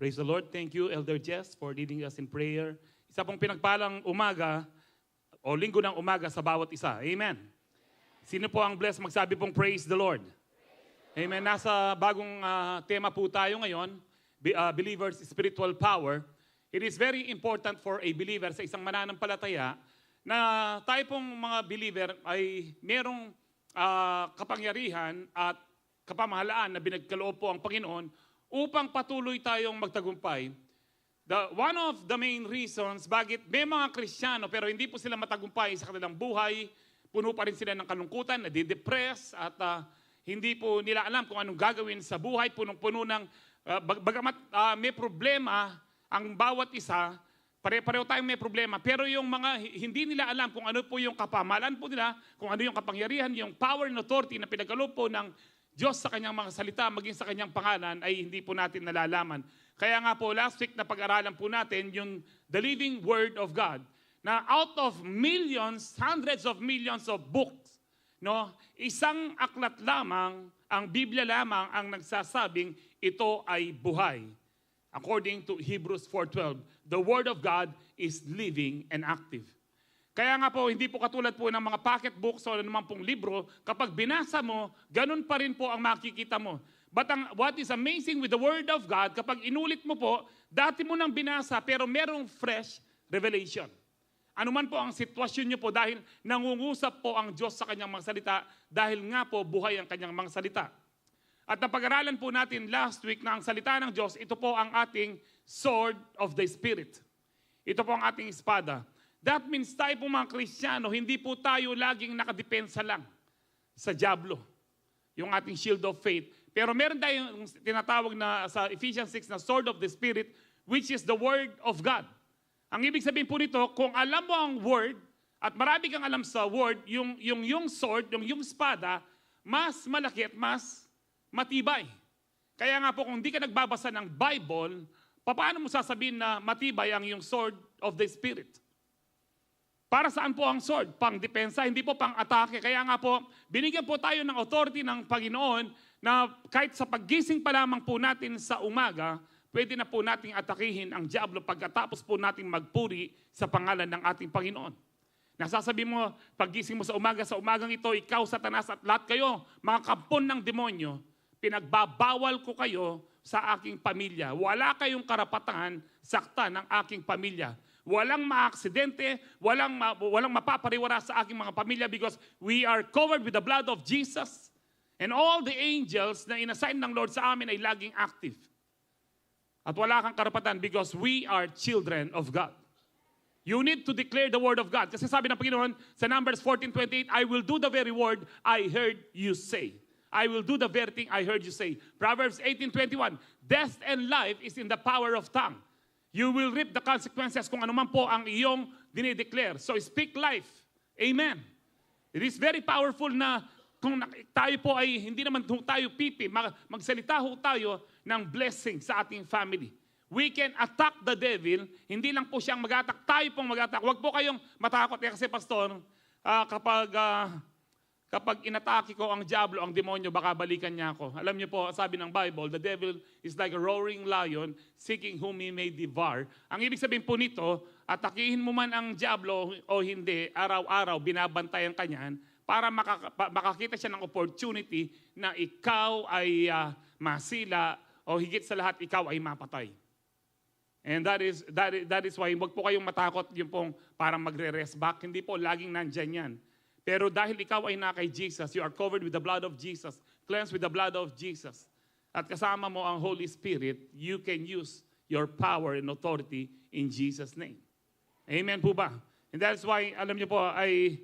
Praise the Lord. Thank you, Elder Jess, for leading us in prayer. Isa pong pinagpalang umaga o linggo ng umaga sa bawat isa. Amen. Sino po ang blessed magsabi pong praise the Lord? Amen. Nasa bagong tema po tayo ngayon, believers' spiritual power. It is very important for a believer sa isang mananampalataya na tayo pong mga believer ay merong kapangyarihan at kapamahalaan na binagkaloob po ang Panginoon upang patuloy tayong magtagumpay. One of the main reasons bakit may mga Kristiyano pero hindi po sila matagumpay sa kanilang buhay, puno pa rin sila ng kalungkutan, nadidepress at hindi po nila alam kung anong gagawin sa buhay, punong-puno ng, bagamat may problema ang bawat isa, pare-pareho tayong may problema, pero yung mga hindi nila alam kung ano po yung kapamahalaan po nila, kung ano yung kapangyarihan, yung power and authority na pinagkaloob po ng Diyos sa kanyang mga salita, maging sa kanyang pangalan, ay hindi po natin nalalaman. Kaya nga po, last week na pag-aralan po natin yung the living word of God, na out of millions, hundreds of millions of books, no, isang aklat lamang, ang Biblia lamang ang nagsasabing ito ay buhay. According to Hebrews 4:12, the word of God is living and active. Kaya nga po, hindi po katulad po ng mga pocket books o naman pong libro, kapag binasa mo, ganun pa rin po ang makikita mo. But what is amazing with the Word of God, kapag inulit mo po, dati mo nang binasa pero merong fresh revelation. Ano man po ang sitwasyon nyo po dahil nangungusap po ang Diyos sa kanyang mga salita dahil nga po buhay ang kanyang mga salita. At napag-aralan po natin last week na ang salita ng Diyos, ito po ang ating sword of the Spirit. Ito po ang ating espada. That means tayo po mga Kristiyano, hindi po tayo laging nakadepensa lang sa dyablo, yung ating shield of faith. Pero meron tayong tinatawag na sa Ephesians 6 na sword of the Spirit, which is the word of God. Ang ibig sabihin po nito, kung alam mo ang word, at marami kang alam sa word, yung sword, yung espada, mas malaki at mas matibay. Kaya nga po kung hindi ka nagbabasa ng Bible, paano mo sasabihin na matibay ang yung sword of the Spirit? Para saan po ang sword? Pang depensa, hindi po pang atake. Kaya nga po, binigyan po tayo ng authority ng Panginoon na kahit sa paggising pa lamang po natin sa umaga, pwede na po nating atakihin ang diablo pagkatapos po nating magpuri sa pangalan ng ating Panginoon. Nasasabi mo, paggising mo sa umagang ito, ikaw, Satanas, at lahat kayo, mga kampon ng demonyo, pinagbabawal ko kayo sa aking pamilya. Wala kayong karapatan saktan ng aking pamilya. Walang maaksidente, walang mapapariwara sa aking mga pamilya because we are covered with the blood of Jesus and all the angels na inassign ng Lord sa amin ay laging active. At wala kang karapatan because we are children of God. You need to declare the word of God. Kasi sabi ng Panginoon sa Numbers 14:28, I will do the very word I heard you say. I will do the very thing I heard you say. Proverbs 18:21, death and life is in the power of tongue. You will reap the consequences kung ano man po ang iyong dinideclare. So speak life. Amen. It is very powerful na kung tayo po ay hindi naman tayo pipi, magsalita ho tayo ng blessing sa ating family. We can attack the devil, hindi lang po siyang mag-attack, tayo pong mag-attack. Huwag po kayong matakot kasi pastor, kapag inatake ko ang diablo, ang demonyo, baka balikan niya ako. Alam niyo po, sabi ng Bible, the devil is like a roaring lion seeking whom he may devour. Ang ibig sabihin po nito, atakihin mo man ang diablo o hindi, araw-araw binabantayan ka niyan para makakita siya ng opportunity na ikaw ay masila o higit sa lahat, ikaw ay mapatay. And that is why, wag po kayong matakot yung pong parang magre-rest back. Hindi po, laging nandyan yan. Pero dahil ikaw ay na kay Jesus, you are covered with the blood of Jesus, cleansed with the blood of Jesus, at kasama mo ang Holy Spirit, you can use your power and authority in Jesus' name. Amen po ba? And that's why, alam niyo po, I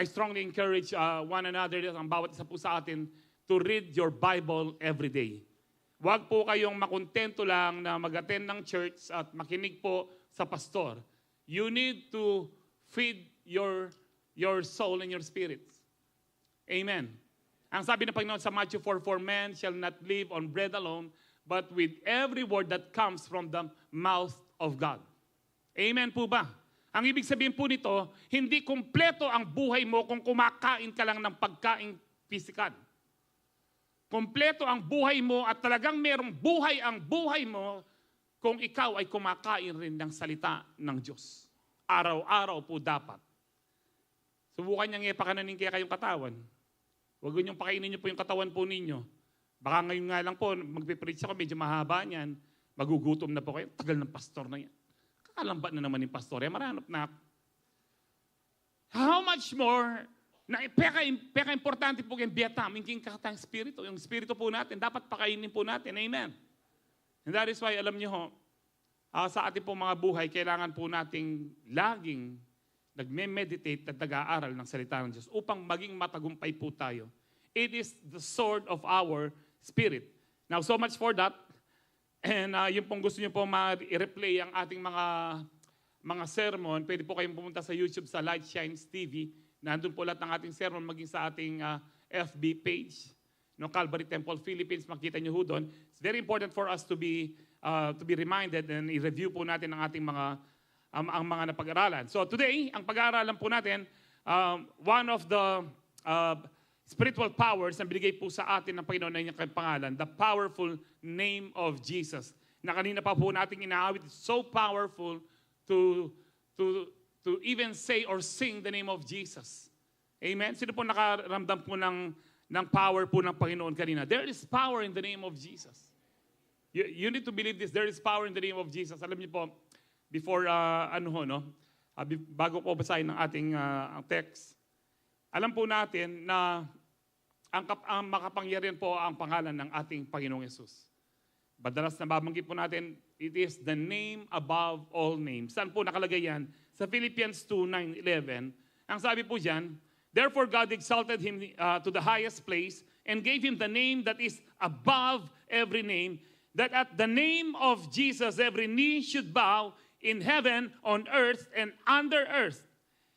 strongly encourage one another, ang bawat isa po sa atin, to read your Bible every day. Huwag po kayong makontento lang na mag-attend ng church at makinig po sa pastor. You need to feed your soul and your spirit. Amen. Ang sabi ng Panginoon sa Matthew 4:4, man shall not live on bread alone, but with every word that comes from the mouth of God. Amen po ba? Ang ibig sabihin po nito, hindi kumpleto ang buhay mo kung kumakain ka lang ng pagkain pisikal. Kumpleto ang buhay mo at talagang merong buhay ang buhay mo kung ikaw ay kumakain rin ng salita ng Diyos. Araw-araw po dapat. Subukan niyang ipakananin kaya kayong katawan. Huwag niyong pakainin niyo po yung katawan po ninyo. Baka ngayon nga lang po, magpipreach ako, medyo mahaba niyan, magugutom na po kayo. Tagal ng pastor na yan. Kakalamba na naman yung pastor. Maranap na ako. How much more, na peka-importante po yung biyatam, yung kakatang spirito, yung spirito po natin, dapat pakainin po natin. Amen. And that is why, alam niyo ho, sa ating po mga buhay, kailangan po nating laging nagme-meditate at nag-aaral ng salita ng Diyos upang maging matagumpay po tayo. It is the sword of our spirit. Now, so much for that. And yung pong gusto niyo po ma-replay ang ating mga sermon, pwede po kayong pumunta sa YouTube sa Light Shines TV. Nandun po lahat ng ating sermon, maging sa ating FB page, no, Calvary Temple Philippines, makita niyo ho doon. It's very important for us to be reminded and i-review po natin ang ating ang mga napag-aralan. So today, ang pag-aaralan po natin, one of the spiritual powers na binigay po sa atin ng Panginoon na kanyang pangalan, the powerful name of Jesus. Na kanina pa po natin inaawit, it's so powerful to even say or sing the name of Jesus. Amen? Sino po nakaramdam po ng power po ng Panginoon kanina? There is power in the name of Jesus. You need to believe this. There is power in the name of Jesus. Alam niyo po, before, bago ko basahin ng ating text, alam po natin na ang makapangyarihan po ang pangalan ng ating Panginoong Yesus. Madalas na babanggit po natin, it is the name above all names. Saan po nakalagay yan? Sa Philippians 2:9-11. Ang sabi po dyan, therefore God exalted him to the highest place and gave him the name that is above every name, that at the name of Jesus every knee should bow in heaven, on earth, and under earth.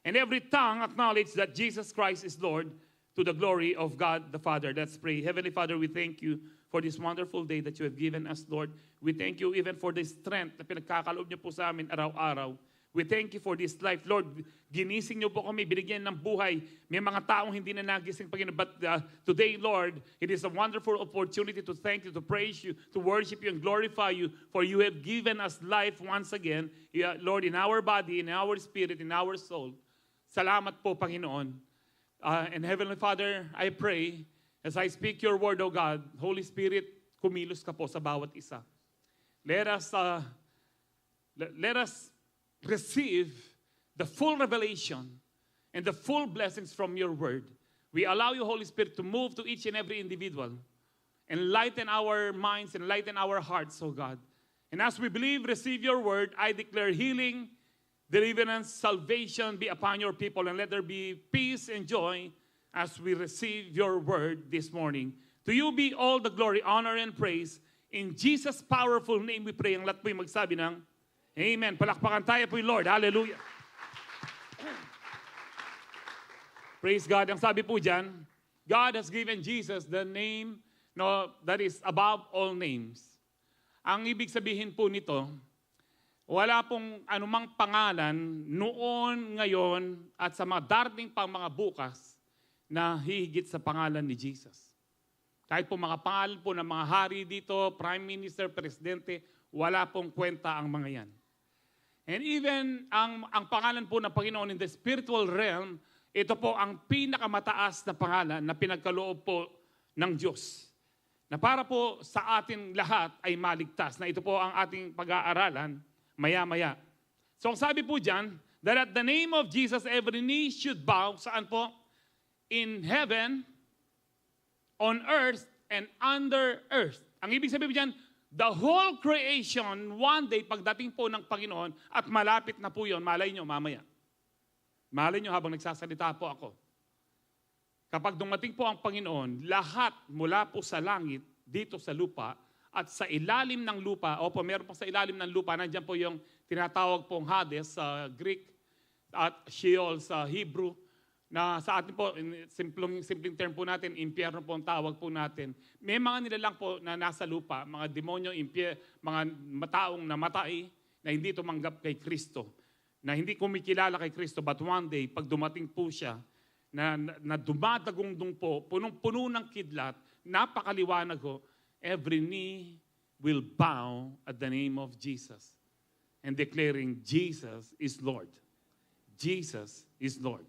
And every tongue acknowledge that Jesus Christ is Lord, to the glory of God the Father. Let's pray. Heavenly Father, we thank you for this wonderful day that you have given us, Lord. We thank you even for the strength na pinagkakaloob niyo po sa amin araw-araw. We thank you for this life. Lord, ginising niyo po kami, binigyan ng buhay. May mga taong hindi na nagising, Panginoon. But today, Lord, it is a wonderful opportunity to thank you, to praise you, to worship you and glorify you, for you have given us life once again, Lord, in our body, in our spirit, in our soul. Salamat po, Panginoon. And Heavenly Father, I pray, as I speak your word, O God, Holy Spirit, kumilos ka po sa bawat isa. Let us receive the full revelation and the full blessings from your word. We allow you, Holy Spirit, to move to each and every individual. Enlighten our minds, enlighten our hearts, O God. And as we believe, receive your word, I declare healing, deliverance, salvation be upon your people, and let there be peace and joy as we receive your word this morning. To you be all the glory, honor, and praise. In Jesus' powerful name we pray. Ang lahat po yung magsabi ng Amen. Palakpakan tayo po yung Lord. Hallelujah. Praise God. Ang sabi po dyan, God has given Jesus the name that is above all names. Ang ibig sabihin po nito, wala pong anumang pangalan noon, ngayon, at sa mga darating pang mga bukas na hihigit sa pangalan ni Jesus. Kahit po mga pangalan po ng mga hari dito, Prime Minister, Presidente, wala pong kwenta ang mga yan. And even ang pangalan po ng Panginoon in the spiritual realm, ito po ang pinakamataas na pangalan na pinagkaloob po ng Diyos. Na para po sa atin lahat ay maligtas. Na ito po ang ating pag-aaralan maya-maya. So ang sabi po dyan, that at the name of Jesus, every knee should bow. Saan po? In heaven, on earth, and under earth. Ang ibig sabihin po dyan, the whole creation, one day, pagdating po ng Panginoon, at malapit na po yun, malay nyo, mamaya. Malay nyo habang nagsasalita po ako. Kapag dumating po ang Panginoon, lahat mula po sa langit, dito sa lupa, at sa ilalim ng lupa, opo, meron po sa ilalim ng lupa, nandiyan po yung tinatawag pong Hades sa Greek, at Sheol sa Hebrew, na sa atin po, simpleng term po natin, impyerno po ang tawag po natin. May mga nilalang po na nasa lupa, mga demonyo, mga taong namatay na hindi tumanggap kay Kristo, na hindi kumikilala kay Kristo, but one day, pag dumating po siya, na dumadagundong po, punong-puno ng kidlat, napakaliwanag ho, every knee will bow at the name of Jesus and declaring Jesus is Lord. Jesus is Lord.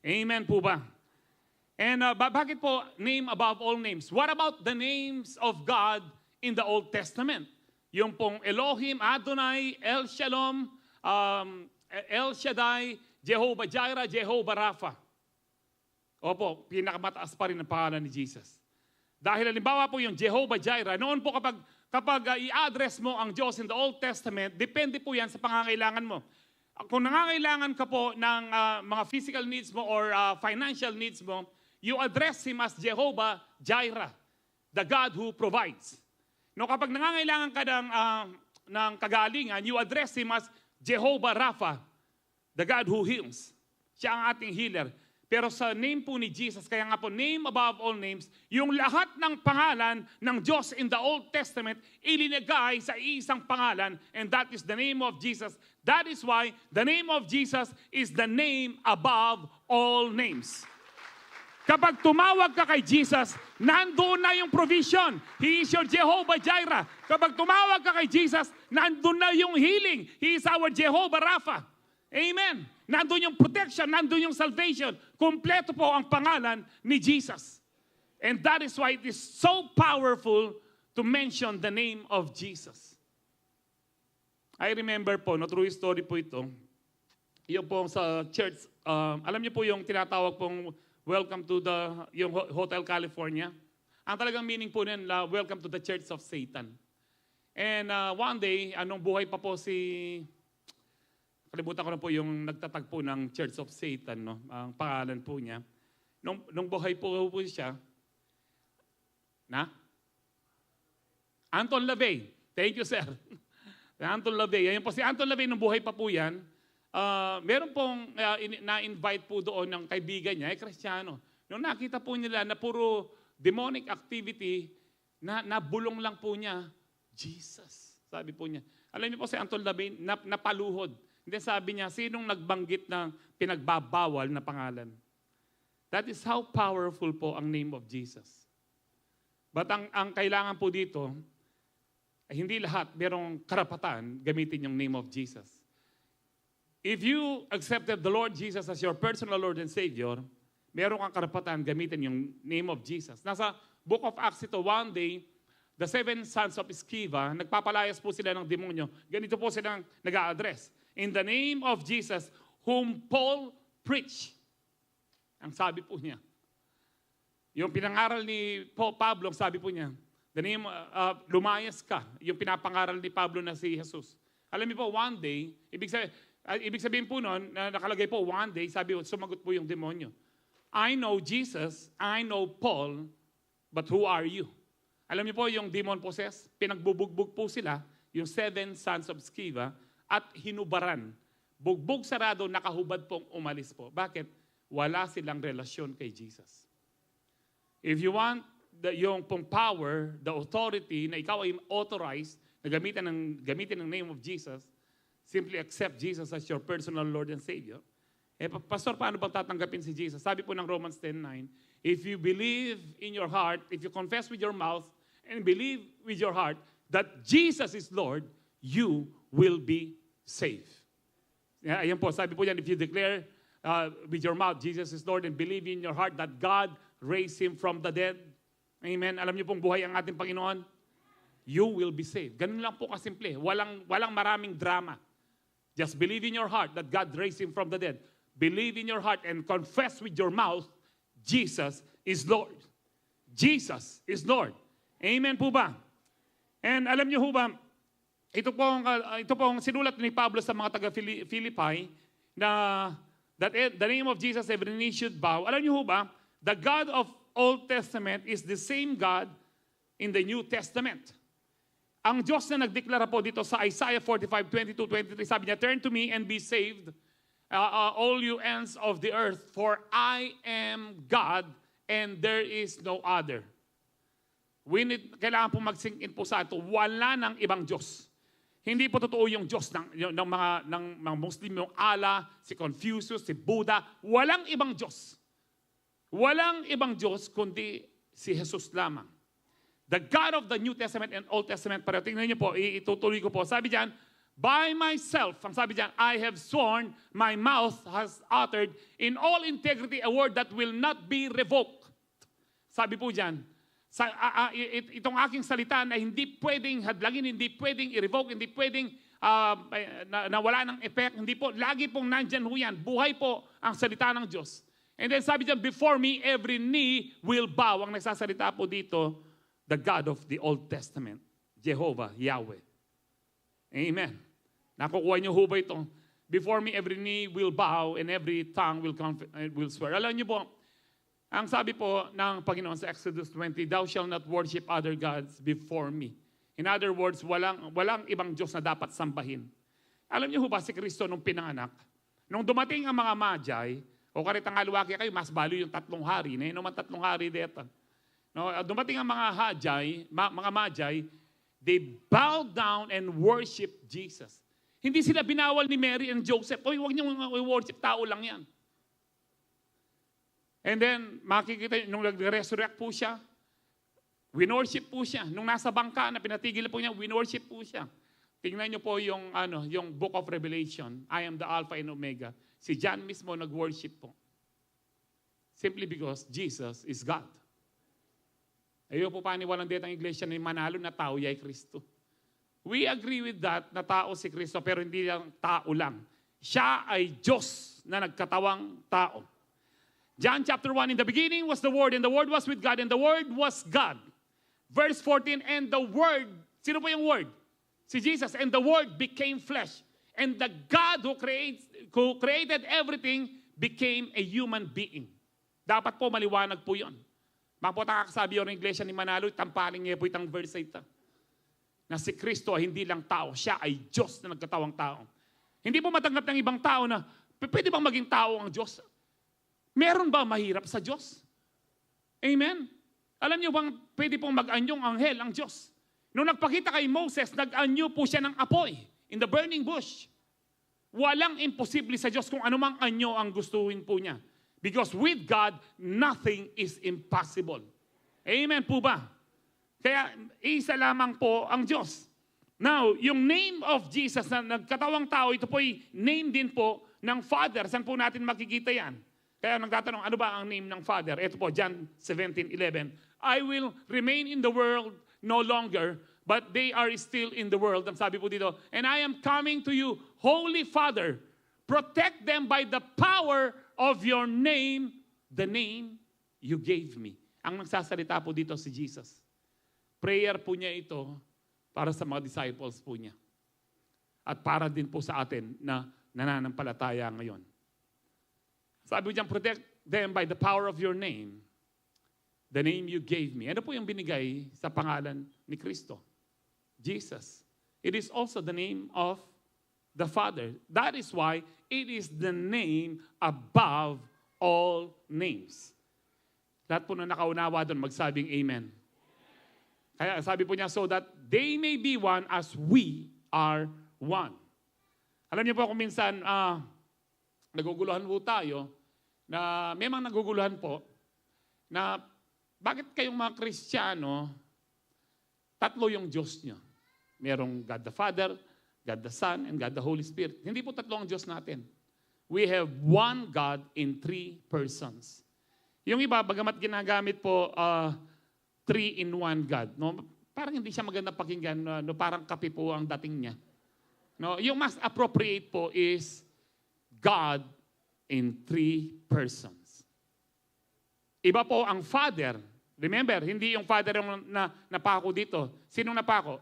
Amen po ba? And bakit po name above all names? What about the names of God in the Old Testament? Yung pong Elohim, Adonai, El Shalom, El Shaddai, Jehovah Jireh, Jehovah Rapha. Opo, pinakamataas pa rin ang pangalan ni Jesus. Dahil halimbawa po yung Jehovah Jireh, noon po kapag i-address mo ang Diyos in the Old Testament, depende po yan sa pangangailangan mo. Kung nangangailangan ka po ng mga physical needs mo or financial needs mo, you address Him as Jehovah Jireh, the God who provides. No, kapag nangangailangan ka ng kagalingan, you address Him as Jehovah Rapha, the God who heals. Siya ang ating healer. Pero sa name po ni Jesus, kaya nga po, name above all names, yung lahat ng pangalan ng Diyos in the Old Testament, ilinagay sa isang pangalan, and that is the name of Jesus. That is why the name of Jesus is the name above all names. Kapag tumawag ka kay Jesus, nandoon na yung provision. He is your Jehovah Jireh. Kapag tumawag ka kay Jesus, nandoon na yung healing. He is our Jehovah Rapha. Amen. Nandun yung protection, nandun yung salvation. Kompleto po ang pangalan ni Jesus. And that is why it is so powerful to mention the name of Jesus. I remember po, no, true story po ito. Yung po sa church, alam niyo po yung tinatawag pong welcome to yung Hotel California. Ang talagang meaning po nun, welcome to the Church of Satan. And one day, anong buhay pa po kalimutan ko na po yung nagtatagpo ng Church of Satan, no? Ang pangalan po niya. Nung buhay po siya, Anton LaVey. Thank you, sir. Anton LaVey. Ayan po si Anton LaVey, nung buhay pa po yan, meron pong na-invite po doon ng kaibigan niya, Kristiyano. Nung nakita po nila na puro demonic activity, nabulong lang po niya, Jesus. Sabi po niya. Alam niyo po si Anton LaVey, napaluhod. Hindi, sabi niya, sinong nagbanggit ng pinagbabawal na pangalan? That is how powerful po ang name of Jesus. But ang kailangan po dito, ay hindi lahat merong karapatan gamitin yung name of Jesus. If you accepted the Lord Jesus as your personal Lord and Savior, meron kang karapatan gamitin yung name of Jesus. Nasa Book of Acts ito, one day, the 7 sons of Sceva, nagpapalayas po sila ng demonyo. Ganito po silang nag-a-address. In the name of Jesus, whom Paul preached. Ang sabi po niya. Yung pinangaral ni Pablo, sabi po niya, the name, lumayas ka. Yung pinapangaral ni Pablo na si Jesus. Alam niyo po, one day, ibig sabihin po nun, nakalagay po, one day, sabi po, sumagot po yung demonyo. I know Jesus, I know Paul, but who are you? Alam niyo po, yung demon possessed, pinagbubugbog po sila, yung 7 sons of Sceva, at hinubaran. Bugbog sarado, nakahubad pong umalis po. Bakit? Wala silang relasyon kay Jesus. If you want yung pong power, the authority, na ikaw ay authorized na gamitin ng name of Jesus, simply accept Jesus as your personal Lord and Savior. Pastor, paano bang tatanggapin si Jesus? Sabi po ng Romans 10:9, if you believe in your heart, if you confess with your mouth, and believe with your heart that Jesus is Lord, you will be saved. Ayan po, sabi po yan, if you declare with your mouth, Jesus is Lord, and believe in your heart that God raised Him from the dead. Amen. Alam niyo pong buhay ang ating Panginoon? You will be saved. Ganun lang po kasimple. Walang maraming drama. Just believe in your heart that God raised Him from the dead. Believe in your heart and confess with your mouth, Jesus is Lord. Jesus is Lord. Amen po ba? And alam niyo po ba, ito pong sinulat ni Pablo sa mga taga-Philippi na that the name of Jesus every knee should bow. Alam niyo ba, the God of Old Testament is the same God in the New Testament. Ang Diyos na nagdeklara po dito sa Isaiah 45:22-23, sabi niya, turn to me and be saved, all you ends of the earth, for I am God and there is no other. Kailangan po mag-sink in po sa ito, wala ng ibang Diyos. Hindi po totoo yung Diyos ng mga Muslim, yung Allah, si Confucius, si Buddha. Walang ibang Diyos. Walang ibang Diyos kundi si Jesus lamang. The God of the New Testament and Old Testament. Pero tingnan niyo po, itutuloy ko po. Sabi diyan, by myself, ang sabi diyan, I have sworn, my mouth has uttered in all integrity a word that will not be revoked. Sabi po diyan, itong aking salita na hindi pwedeng hadlangin, hindi pwedeng i-revoke, hindi pwedeng nawala ng effect, hindi po, lagi pong nandyan ho yan. Buhay po ang salita ng Diyos. And then sabi diyan, before me, every knee will bow. Ang nagsasalita po dito, the God of the Old Testament, Jehovah, Yahweh. Amen. Nakukuha niyo ho ba ito? Before me, every knee will bow and every tongue will swear. Alam niyo po, ang sabi po ng Panginoon sa Exodus 20, thou shalt not worship other gods before me. In other words, walang ibang Diyos na dapat sambahin. Alam niyo ho ba si Kristo nung pinanganak? Nung dumating ang mga Magi, o karitang alwaki kayo, mas balo yung 3 hari. Na yun naman 3 hari dito. No, dumating ang mga Magi, they bowed down and worship Jesus. Hindi sila binawal ni Mary and Joseph. Oy, huwag niyo worship, tao lang yan. And then, makikita, nung nag-resurrect po siya, winorship po siya. Nung nasa bangka na pinatigil po niya, winorship po siya. Tingnan niyo po yung Book of Revelation. I am the Alpha and Omega. Si John mismo nag-worship po. Simply because Jesus is God. Ayaw po paniwalang dito ang iglesia na manalo na tao ay Kristo. We agree with that na tao si Kristo, pero hindi lang tao lang. Siya ay Diyos na nagkatawang tao. John chapter 1, in the beginning was the Word, and the Word was with God, and the Word was God. Verse 14, and the Word, sino po yung Word? Si Jesus, and the Word became flesh. And the God who created everything became a human being. Dapat po maliwanag po yun. Mga po nakakasabi yun ng iglesia ni Manalo, tampaling niya po itang verse ito. Na si Kristo ay hindi lang tao, siya ay Diyos na nagkatawang tao. Hindi po matanggap ng ibang tao na, pwede bang maging tao ang Diyos? Meron ba mahirap sa Diyos? Amen? Alam niyo bang pwede pong mag-anyong anghel ang Diyos? Nung nagpakita kay Moses, nag-anyo po siya ng apoy in the burning bush. Walang imposible sa Diyos kung anumang anyo ang gustuhin po niya. Because with God, nothing is impossible. Amen po ba? Kaya isa lamang po ang Diyos. Now, yung name of Jesus na nagkatawang tao, ito po ay name din po ng Father. Saan po natin makikita yan? Kaya nagtatanong, ano ba ang name ng Father? Ito po, John 17:11. I will remain in the world no longer, but they are still in the world. Ang sabi po dito, and I am coming to you, Holy Father, protect them by the power of your name, the name you gave me. Ang nagsasalita po dito si Jesus. Prayer po niya ito para sa mga disciples po niya. At para din po sa atin na nananampalataya ngayon. Sabi ko dyan, protect them by the power of your name, the name you gave me. Ano po yung binigay sa pangalan ni Kristo? Jesus. It is also the name of the Father. That is why it is the name above all names. Lahat po na nakaunawa doon, magsabing amen. Kaya sabi po niya, so that they may be one as we are one. Alam niyo po kung minsan, naguguluhan po tayo, na may mga naguguluhan po, na bakit kayong mga Kristiyano, tatlo yung Diyos niyo. Merong God the Father, God the Son, and God the Holy Spirit. Hindi po tatlo ang Diyos natin. We have one God in 3 persons. Yung iba, bagamat ginagamit po 3-in-1 God. No? Parang hindi siya maganda pakinggan, no? Parang kape po ang dating niya. No? Yung mas appropriate po is God in 3 persons. Iba po ang Father. Remember, hindi yung Father yung napako dito. Sinong napako?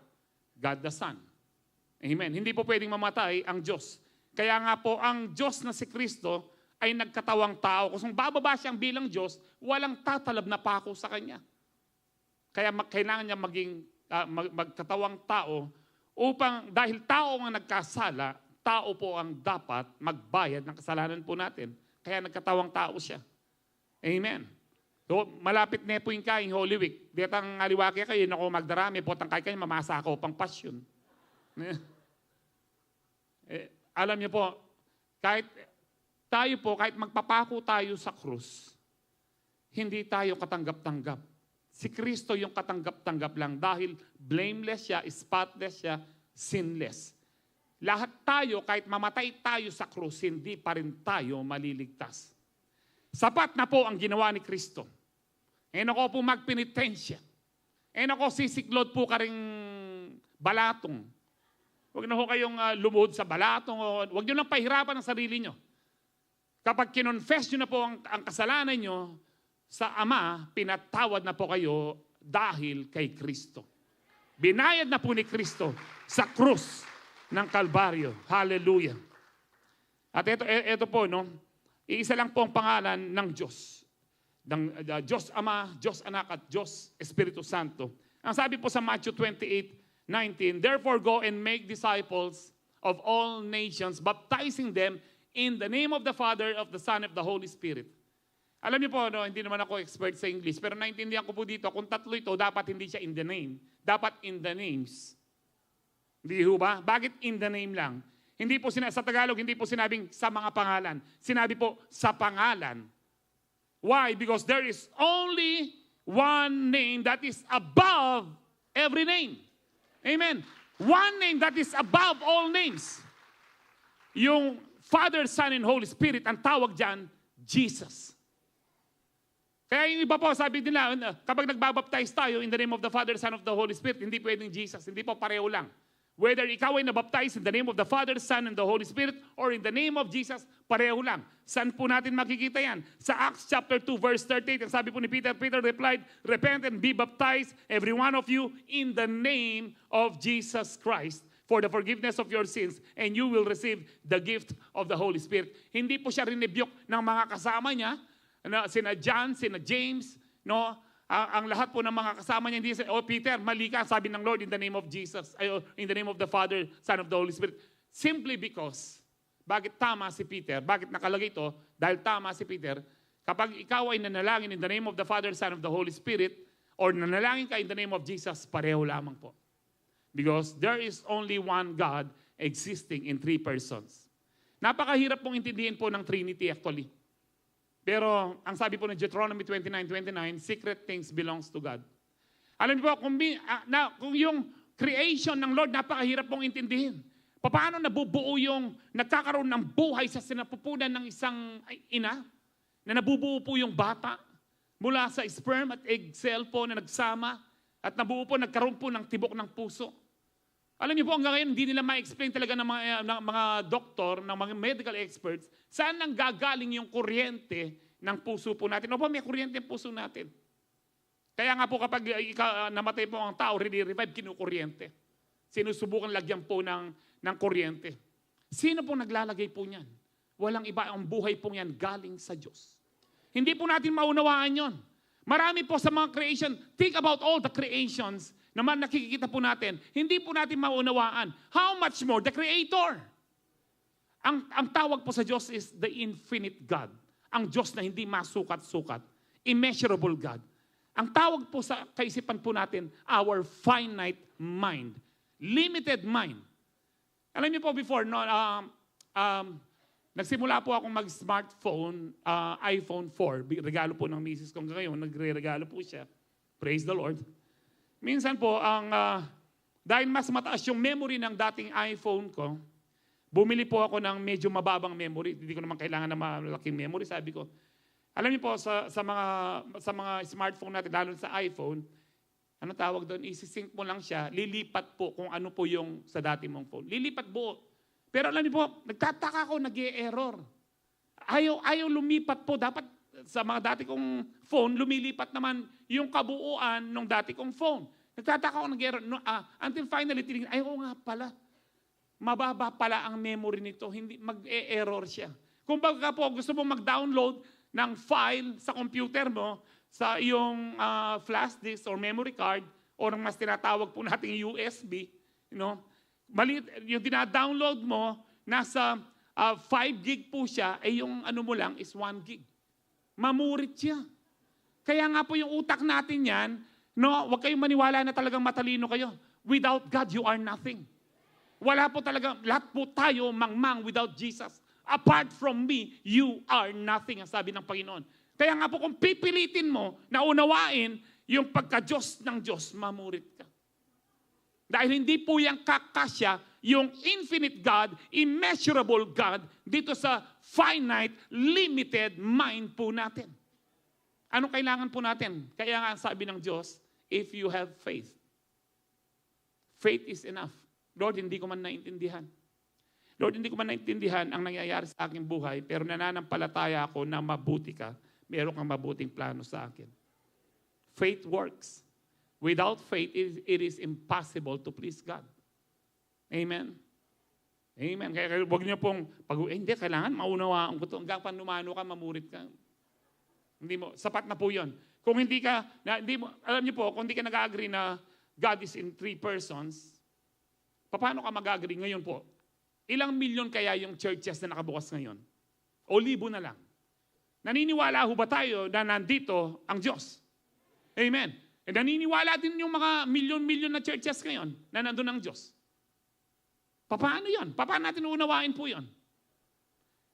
God the Son. Amen. Hindi po pwedeng mamatay ang Diyos. Kaya nga po, ang Diyos na si Kristo ay nagkatawang tao. Kung bababa siyang bilang Diyos, walang tatalab na pako sa Kanya. Kaya kailangan niya magkatawang tao upang, dahil tao ang nagkasala, tao po ang dapat magbayad ng kasalanan po natin. Kaya nagkatawang tao siya. Amen. So, malapit na po yung kain, Holy Week. Detang aliwaki kayo, naku magdarami, potang kay kayo, mamasa ako pang pasyon. Alam niyo po, kahit magpapako tayo sa krus, hindi tayo katanggap-tanggap Si Kristo yung katanggap-tanggap lang dahil blameless siya, spotless siya, sinless. Lahat tayo, kahit mamatay tayo sa krus, hindi pa rin tayo maliligtas. Sapat na po ang ginawa ni Kristo. Ako po magpenitensya. Ako sisiklod po ka ring balatong. Huwag na ho kayong lumuhod sa balatong. Huwag nyo lang pahirapan ang sarili nyo. Kapag kinonfess nyo na po ang kasalanan nyo, sa Ama, pinatawad na po kayo dahil kay Kristo. Binayad na po ni Kristo sa krus ng Kalbaryo. Hallelujah. At ito po, no, iisa lang po ang pangalan ng Diyos. Diyos Ama, Diyos Anak at Diyos Espiritu Santo. Ang sabi po sa Matthew 28:19, therefore go and make disciples of all nations, baptizing them in the name of the Father, of the Son, of the Holy Spirit. Alam niyo po, no, hindi naman ako expert sa English, pero naintindihan ko po dito, kung tatlo ito, dapat hindi siya in the name. Dapat in the names. Hindi ho ba? Bakit in the name lang? Hindi po sa Tagalog, hindi po sinabing sa mga pangalan. Sinabi po sa pangalan. Why? Because there is only one name that is above every name. Amen. One name that is above all names. Yung Father, Son, and Holy Spirit, ang tawag dyan, Jesus. Kaya yung iba po, sabi nila, kapag nagbabaptize tayo in the name of the Father, Son, of the Holy Spirit, hindi pwedeng Jesus. Hindi po pareho lang. Whether ikaw ay nabaptize in the name of the Father, Son, and the Holy Spirit, or in the name of Jesus, pareho lang. Saan po natin makikita yan? Sa Acts chapter 2, verse 38, ang sabi po ni Peter, Peter replied, repent and be baptized, every one of you, in the name of Jesus Christ, for the forgiveness of your sins, and you will receive the gift of the Holy Spirit. Hindi po siya rinebuke ng mga kasama niya, sina John, sina James, no? Ang lahat po ng mga kasama niya, hindi Peter, mali ka, sabi ng Lord, in the name of Jesus, in the name of the Father, Son, of the Holy Spirit. Simply because, bakit tama si Peter? Bakit nakalagay ito? Dahil tama si Peter, kapag ikaw ay nanalangin in the name of the Father, Son, of the Holy Spirit, or nanalangin ka in the name of Jesus, pareho lamang po. Because there is only one God existing in three persons. Napakahirap pong intindihin po ng Trinity actually. Pero ang sabi po ng Deuteronomy 29:29, secret things belongs to God. Alam niyo po, kung yung creation ng Lord, napakahirap pong intindihin. Paano nabubuo yung nagkakaroon ng buhay sa sinapupunan ng isang ina? Na nabubuo po yung bata mula sa sperm at egg cell po na nagsama at nabuo po, nagkaroon po ng tibok ng puso. Alam niyo po, hanggang ngayon, hindi nila ma-explain talaga ng mga doktor, ng mga medical experts, saan nang gagaling yung kuryente ng puso po natin. Opo, may kuryente yung puso natin. Kaya nga po kapag namatay po ang tao, re-revive, kinukuryente. Sinusubukan lagyan po ng kuryente. Sino po naglalagay po niyan? Walang iba, ang buhay po yan galing sa Diyos. Hindi po natin maunawaan yon. Marami po sa mga creation, think about all the creations naman nakikita po natin, hindi po natin maunawaan. How much more the Creator? Ang tawag po sa Diyos is the infinite God. Ang Diyos na hindi masukat-sukat. Immeasurable God. Ang tawag po sa kaisipan po natin, our finite mind. Limited mind. Alam niyo po before, no, nagsimula po akong mag-smartphone, iPhone 4. Regalo po ng misis ko ngayon, nagre-regalo po siya. Praise the Lord. Minsan po, dahil mas mataas yung memory ng dating iPhone ko, bumili po ako ng medyo mababang memory. Hindi ko naman kailangan ng malaking memory. Sabi ko, alam niyo po, sa mga smartphone natin, lalo sa iPhone, ano tawag doon? Isi-sync mo lang siya, lilipat po kung ano po yung sa dati mong phone. Lilipat buo. Pero alam niyo po, nagtataka ako, nag-e-error. Ayaw lumipat po. Dapat sa mga dati kong phone, lumilipat naman yung kabuuan ng dati kong phone. Nagtataka ako nag-error. Until finally, tinignan, ayaw nga pala. Mababa pala ang memory nito. Hindi, mag-e-error siya. Kung baga po, gusto mo mag-download ng file sa computer mo, sa iyong flash disk or memory card, or mas tinatawag po natin USB, maliit, yung dina-download mo, nasa 5 gig po siya, yung ano mo lang is 1 gig. Mamurit siya. Kaya nga po yung utak natin yan, huwag kayong maniwala na talagang matalino kayo. Without God, you are nothing. Wala po talaga, lahat po tayo mangmang without Jesus. Apart from me, you are nothing, ang sabi ng Panginoon. Kaya nga po kung pipilitin mo na unawain yung pagka-Diyos ng Diyos, mamurit ka. Dahil hindi po yan kakasya yung infinite God, immeasurable God, dito sa finite, limited mind po natin. Anong kailangan po natin? Kaya nga sabi ng Diyos, if you have faith, faith is enough. Lord, hindi ko man naintindihan. Lord, hindi ko man naintindihan ang nangyayari sa aking buhay, pero nananampalataya ako na mabuti ka. Meron kang mabuting plano sa akin. Faith works. Without faith, it is impossible to please God. Amen? Amen. Kaya huwag niyo pong, hindi, kailangan maunawaan ko ito. Hanggang panumano ka, mamurit ka. Hindi mo, sapat na po yun. Kung hindi ka, alam niyo po, kung hindi ka nag-agree na God is in 3 persons, paano ka mag-agree ngayon po? Ilang milyon kaya yung churches na nakabukas ngayon? O libo na lang? Naniniwala ho ba tayo na nandito ang Diyos? Amen. E naniniwala din yung mga milyon-milyon na churches ngayon na nandun ang Diyos. Paano yun? Paano natin unawain po yun?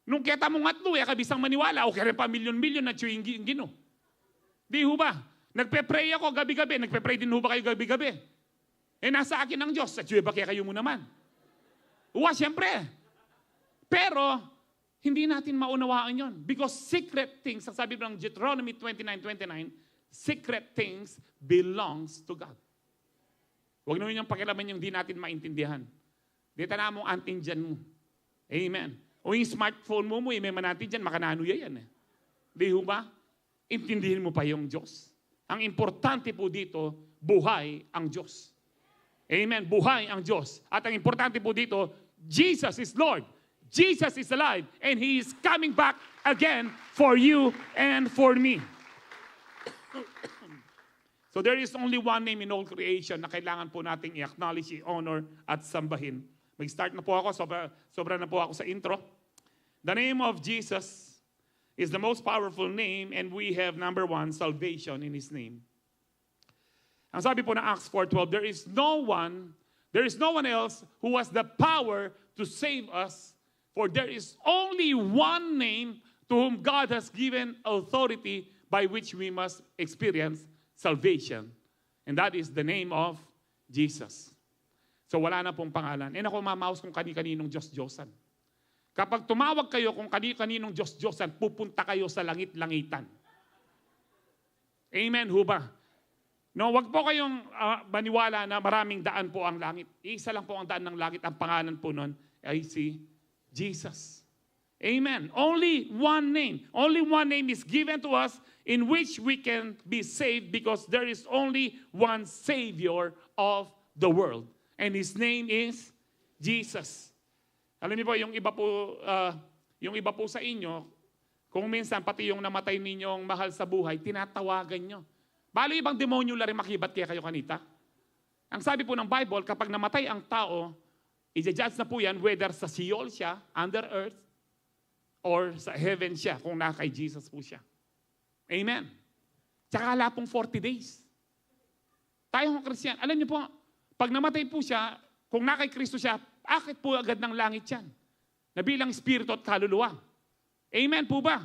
Nung kita mong atlo, kabisang maniwala, o kaya pa milyon-milyon na chewing gino. Di ho ba? Nagpe-pray ako gabi-gabi. Nagpe-pray din ho ba kayo gabi-gabi? Eh nasa akin ang Diyos. At ba kaya kayo mo naman? Siyempre. Pero, hindi natin maunawaan yon. Because secret things, ang sabi ng Deuteronomy 29:29, secret things belongs to God. Huwag na yung pakialaman yung di natin maintindihan. Dito na mong antin dyan mo. Amen. O yung smartphone mo, may manati dyan, makananuya yan. Di ho ba? Intindihin mo pa yung Diyos. Ang importante po dito, buhay ang Diyos. Amen. Buhay ang Diyos. At ang importante po dito, Jesus is Lord. Jesus is alive. And He is coming back again for you and for me. So there is only one name in all creation na kailangan po nating i-acknowledge, i-honor, at sambahin. Mag-start na po ako, sobra na po ako sa intro. The name of Jesus is the most powerful name, and we have, number 1, salvation in His name. Ang sabi po ng Acts 4:12, there is no one else who has the power to save us, for there is only one name to whom God has given authority by which we must experience salvation. And that is the name of Jesus. So wala na pong pangalan. Ako mamaos kung kani-kaninong Diyos-Diyosan. Kapag tumawag kayo kung kani-kaninong Diyos-Diyosan, pupunta kayo sa langit-langitan. Amen ho ba? No, wag po kayong maniwala na maraming daan po ang langit. Isa lang po ang daan ng langit. Ang pangalan po nun ay si Jesus. Amen. Only one name. Only one name is given to us in which we can be saved because there is only one Savior of the world. And His name is Jesus. Alam niyo po, yung iba po sa inyo, kung minsan pati yung namatay ninyong mahal sa buhay, tinatawagan nyo. Bali ibang demonyo lang rin makibat kaya kayo kanita. Ang sabi po ng Bible, kapag namatay ang tao, i-judge na po yan whether sa Sheol siya, under earth, or sa heaven siya, kung na kay Jesus po siya. Amen. Tsaka wala pong 40 days. Tayong Kristiyan, alam niyo po, pag namatay po siya, kung na kay Kristo siya, akit po agad ng langit yan. Na bilang espiritu at kaluluwa. Amen po ba?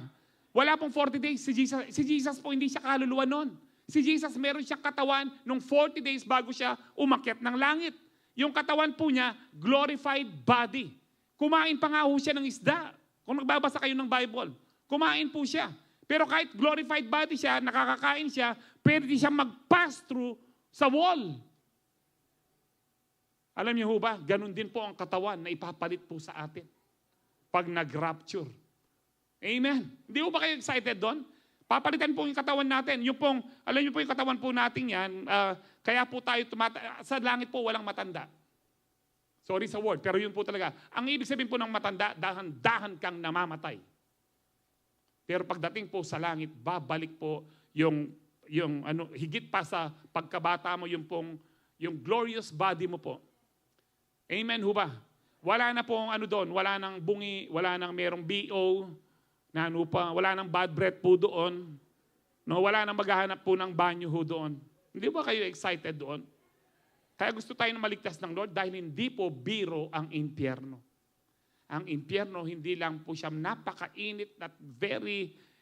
Wala pong 40 days. Si Jesus po hindi siya kaluluwa noon. Si Jesus meron siyang katawan nung 40 days bago siya umakyat ng langit. Yung katawan po niya, glorified body. Kumain pa nga ho siya ng isda. Kung nagbabasa kayo ng Bible, kumain po siya. Pero kahit glorified body siya, nakakakain siya, pwede siya mag-pass through sa wall. Alam niyo ho ba, ganun din po ang katawan na ipapalit po sa atin pag nag-rapture. Amen. Hindi ho ba kayo excited doon? Papalitan po yung katawan natin. Yung pong, alam niyo po yung katawan po natin yan, kaya po tayo sa langit po walang matanda. Sorry sa word, pero yun po talaga. Ang ibig sabihin po ng matanda, dahan-dahan kang namamatay. Pero pagdating po sa langit, babalik po yung higit pa sa pagkabata mo, yung glorious body mo po. Amen ho ba? Wala na pong doon, wala nang bungi, wala nang merong BO, wala nang bad breath po doon. No, wala nang maghahanap po ng banyo ho doon. Hindi ba kayo excited doon? Kaya gusto tayo na maligtas ng Lord dahil hindi po biro ang impyerno. Ang impyerno, hindi lang po siya napakainit at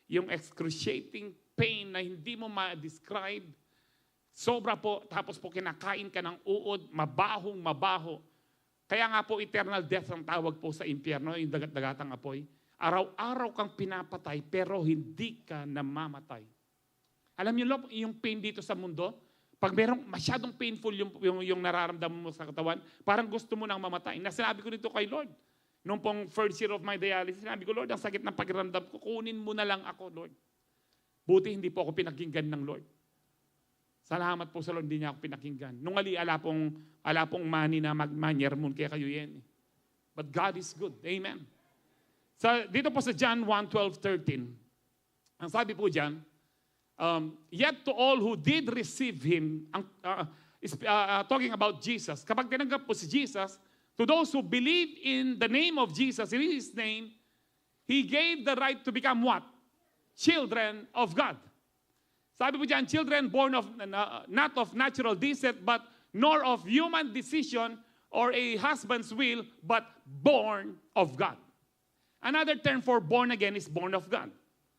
yung excruciating pain na hindi mo ma-describe. Sobra po, tapos po kinakain ka ng uod, mabahong mabaho. Kaya nga po eternal death ang tawag po sa impyerno, yung dagat-dagatang apoy. Araw-araw kang pinapatay pero hindi ka namamatay. Alam niyo yung pain dito sa mundo, pag merong masyadong painful yung nararamdaman mo sa katawan, parang gusto mo nang mamatay. Nasinabi ko dito kay Lord, nung pong first year of my dialysis, sinabi ko, Lord, ang sakit ng pakiramdam ko, kunin mo na lang ako, Lord. Buti hindi po ako pinakinggan ng Lord. Salamat po sa Lord, hindi niya ako pinakinggan. Nung ala pong money na magmanyermon, kaya kayo yan. But God is good. Amen. Dito po sa John 1:12-13, ang sabi po dyan, yet to all who did receive Him, talking about Jesus, kapag tinanggap po si Jesus, to those who believe in the name of Jesus, in His name, He gave the right to become what? Children of God. Sabi po dyan, children born of, not of natural descent, but nor of human decision or a husband's will, but born of God. Another term for born again is born of God,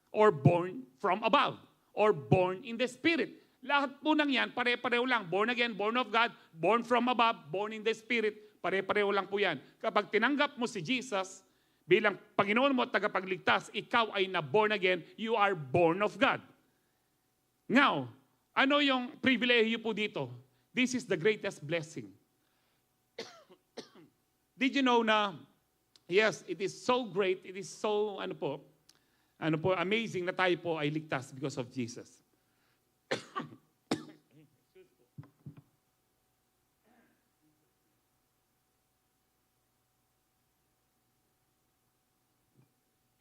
or born from above, or born in the Spirit. Lahat po ng yan, pare-pareho lang. Born again, born of God, born from above, born in the Spirit. Pare-pareho lang po yan. Kapag tinanggap mo si Jesus bilang Panginoon mo at tagapagligtas, ikaw ay na-born again, you are born of God. Now, ano yung privilehyo po dito? This is the greatest blessing. Did you know na, yes, it is so great, it is so, amazing na tayo po ay ligtas because of Jesus.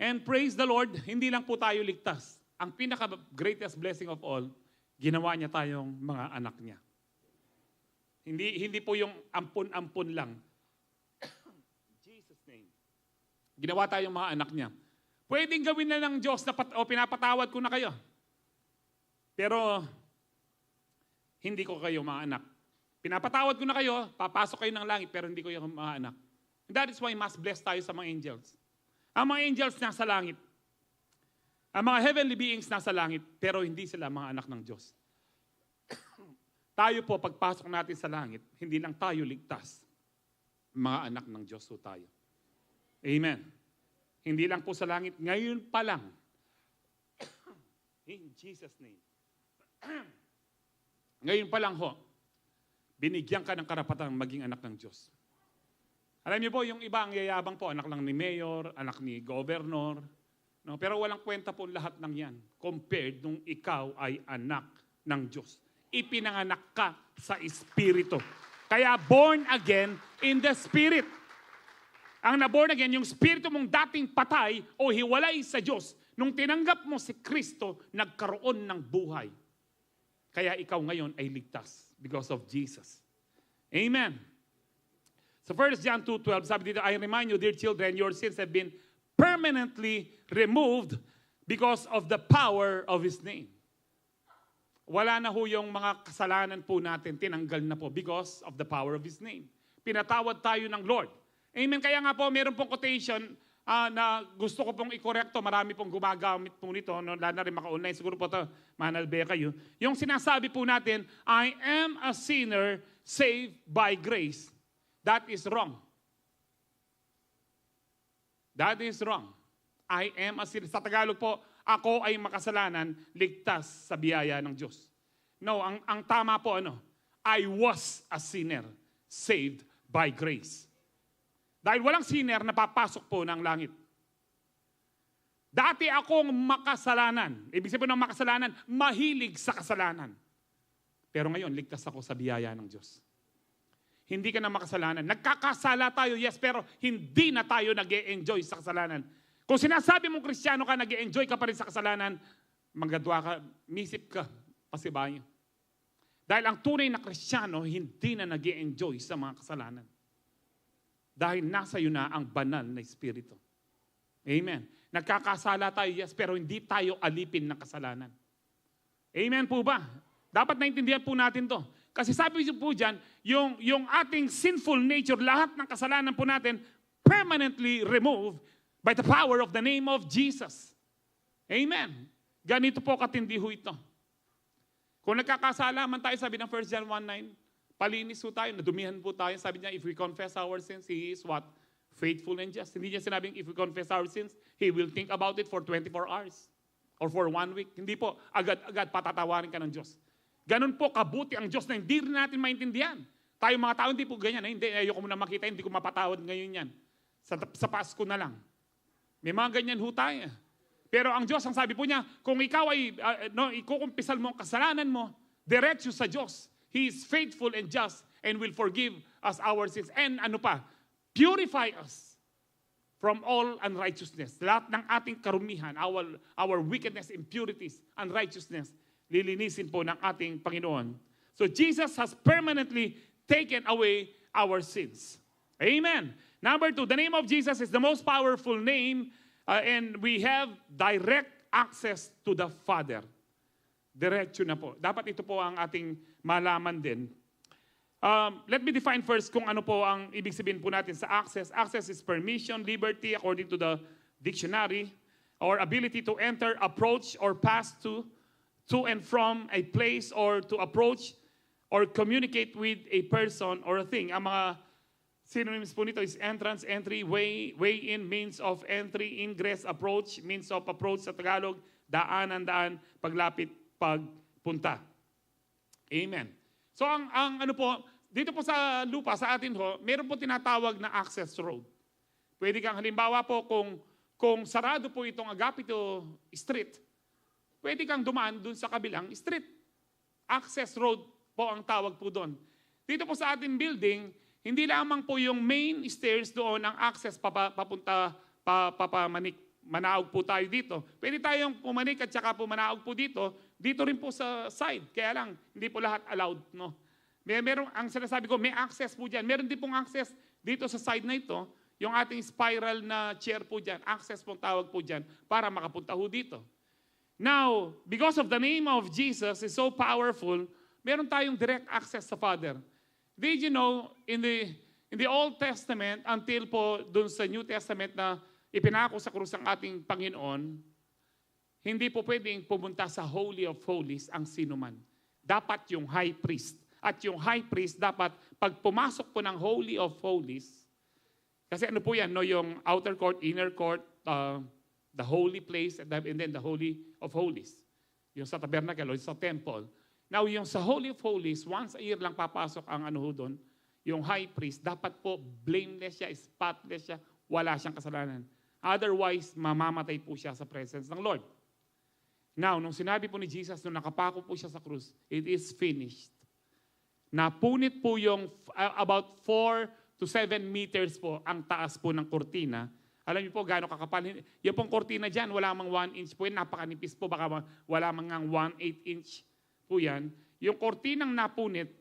And praise the Lord, hindi lang po tayo ligtas. Ang pinaka-greatest blessing of all, ginawa niya tayong mga anak niya. Hindi po yung ampun-ampun lang. Jesus' name. Ginawa tayong mga anak niya. Pwedeng gawin na ng Diyos na pinapatawad ko na kayo. Pero, hindi ko kayo mga anak. Pinapatawad ko na kayo, papasok kayo ng langit, pero hindi ko yung mga anak. And that is why mas blessed tayo sa mga angels. Ang mga angels nasa langit. Ang mga heavenly beings nasa langit, pero hindi sila mga anak ng Diyos. Tayo po, pagpasok natin sa langit, hindi lang tayo ligtas. Mga anak ng Diyos po tayo. Amen. Hindi lang po sa langit, ngayon pa lang. In Jesus' name. Ngayon pa lang ho, binigyan ka ng karapatang maging anak ng Diyos. Alam niyo po, yung iba ang yayabang po, anak lang ni mayor, anak ni governor, no? Pero walang kwenta po lahat ng yan compared nung ikaw ay anak ng Diyos. Ipinanganak ka sa Espiritu. Kaya born again in the Spirit. Ang na-born again, yung Espiritu mong dating patay o hiwalay sa Diyos, nung tinanggap mo si Kristo, nagkaroon ng buhay. Kaya ikaw ngayon ay ligtas because of Jesus. Amen. So 1 John 2:12, sabi dito, I remind you, dear children, your sins have been permanently removed because of the power of His name. Wala na ho yung mga kasalanan po natin, tinanggal na po because of the power of His name. Pinatawad tayo ng Lord. Amen. Kaya nga po, meron pong quotation na gusto ko pong i-correcto. Marami pong gumagamit po nito. No? Lalo na rin maka-online. Siguro po ito, manalbe kayo. Yung sinasabi po natin, I am a sinner saved by grace. That is wrong. That is wrong. I am a sinner. Sa Tagalog po, ako ay makasalanan, ligtas sa biyaya ng Diyos. No, ang tama po I was a sinner, saved by grace. Dahil walang sinner na papasok po ng langit. Dati akong makasalanan. Ibig sabihin ng makasalanan, mahilig sa kasalanan. Pero ngayon, ligtas ako sa biyaya ng Diyos. Hindi ka na makasalanan. Nagkakasala tayo, yes, pero hindi na tayo nag-e-enjoy sa kasalanan. Kung sinasabi mong Kristiyano ka, nag-e-enjoy ka pa rin sa kasalanan, maggadwa ka, misip ka, pasibayo. Dahil ang tunay na Kristiyano, hindi na nag-e-enjoy sa mga kasalanan. Dahil nasa iyo na ang banal na Espiritu. Amen. Nagkakasala tayo, yes, pero hindi tayo alipin ng kasalanan. Amen po ba? Dapat naintindihan po natin to. Kasi sabi po dyan, yung ating sinful nature, lahat ng kasalanan po natin, permanently removed by the power of the name of Jesus. Amen. Ganito po katindi ho ito. Kung nagkakasala man tayo, sabi ng 1 John 1:9, palinis po tayo, nadumihan po tayo. Sabi niya, if we confess our sins, He is what? Faithful and just. Hindi niya sinabing, if we confess our sins, He will think about it for 24 hours or for 1 week. Hindi po, agad-agad patatawarin ka ng Diyos. Ganun po kabuti ang Diyos na hindi rin natin maintindihan. Tayo mga tao, hindi po ganyan. Hindi, ayoko mo na makita, hindi ko mapatawad ngayon yan. Sa Pasko na lang. May mga ganyan ho tayo. Pero ang Diyos, ang sabi po niya, kung ikaw ay ikukumpisal mo ang kasalanan mo, diretso sa Diyos. He is faithful and just and will forgive us our sins. And ano pa? Purify us from all unrighteousness. Lahat ng ating karumihan, our wickedness, impurities, unrighteousness, lilinisin po ng ating Panginoon. So Jesus has permanently taken away our sins. Amen. Number 2, the name of Jesus is the most powerful name and we have direct access to the Father. Diretso na po. Dapat ito po ang ating malaman din. Let me define first kung ano po ang ibig sabihin po natin sa access. Access is permission, liberty, according to the dictionary, or ability to enter, approach, or pass to and from a place, or to approach or communicate with a person or a thing. Ang mga synonyms po nito is entrance, entry, way in, means of entry, ingress, approach, means of approach sa Tagalog, daan, paglapit, pagpunta. Amen. So ang ano po, dito po sa lupa, sa atin ho, meron po tinatawag na access road. Pwede kang halimbawa po kung sarado po itong Agapito Street, pwede kang dumaan dun sa kabilang street. Access road po ang tawag po doon. Dito po sa ating building, hindi lamang po yung main stairs doon ang access papunta manaog po tayo dito. Pwede tayong pumanik at saka pumanaog po dito. Dito rin po sa side. Kaya lang, hindi po lahat allowed. No? Meron, ang sinasabi ko, may access po dyan. Meron din pong access dito sa side na ito. Yung ating spiral na chair po dyan. Access pong tawag po dyan para makapunta ho dito. Now, because of the name of Jesus is so powerful, meron tayong direct access sa Father. Did you know, in the Old Testament, until po dun sa New Testament na ipinako sa krus ng ating Panginoon, hindi po pwedeng pumunta sa Holy of Holies ang sinuman. Dapat yung high priest. At yung high priest dapat, pag pumasok po ng Holy of Holies, kasi ano po yan, no? Yung outer court, inner court, the holy place, and then the Holy of Holies. Yung sa tabernacle, o sa temple. Now, yung sa Holy of Holies, once a year lang papasok ang ano ho doon, yung high priest, dapat po blameless siya, spotless siya, wala siyang kasalanan. Otherwise, mamamatay po siya sa presence ng Lord. Now, nung sinabi po ni Jesus, nung nakapako po siya sa krus, it is finished. Napunit po yung about 4 to 7 meters po ang taas po ng kortina. Alam niyo po gaano kakapal. Yung pong kortina dyan, wala mang 1 inch po yan, napakanipis po, baka wala mang 1/8 inch po yan. Yung kortinang napunit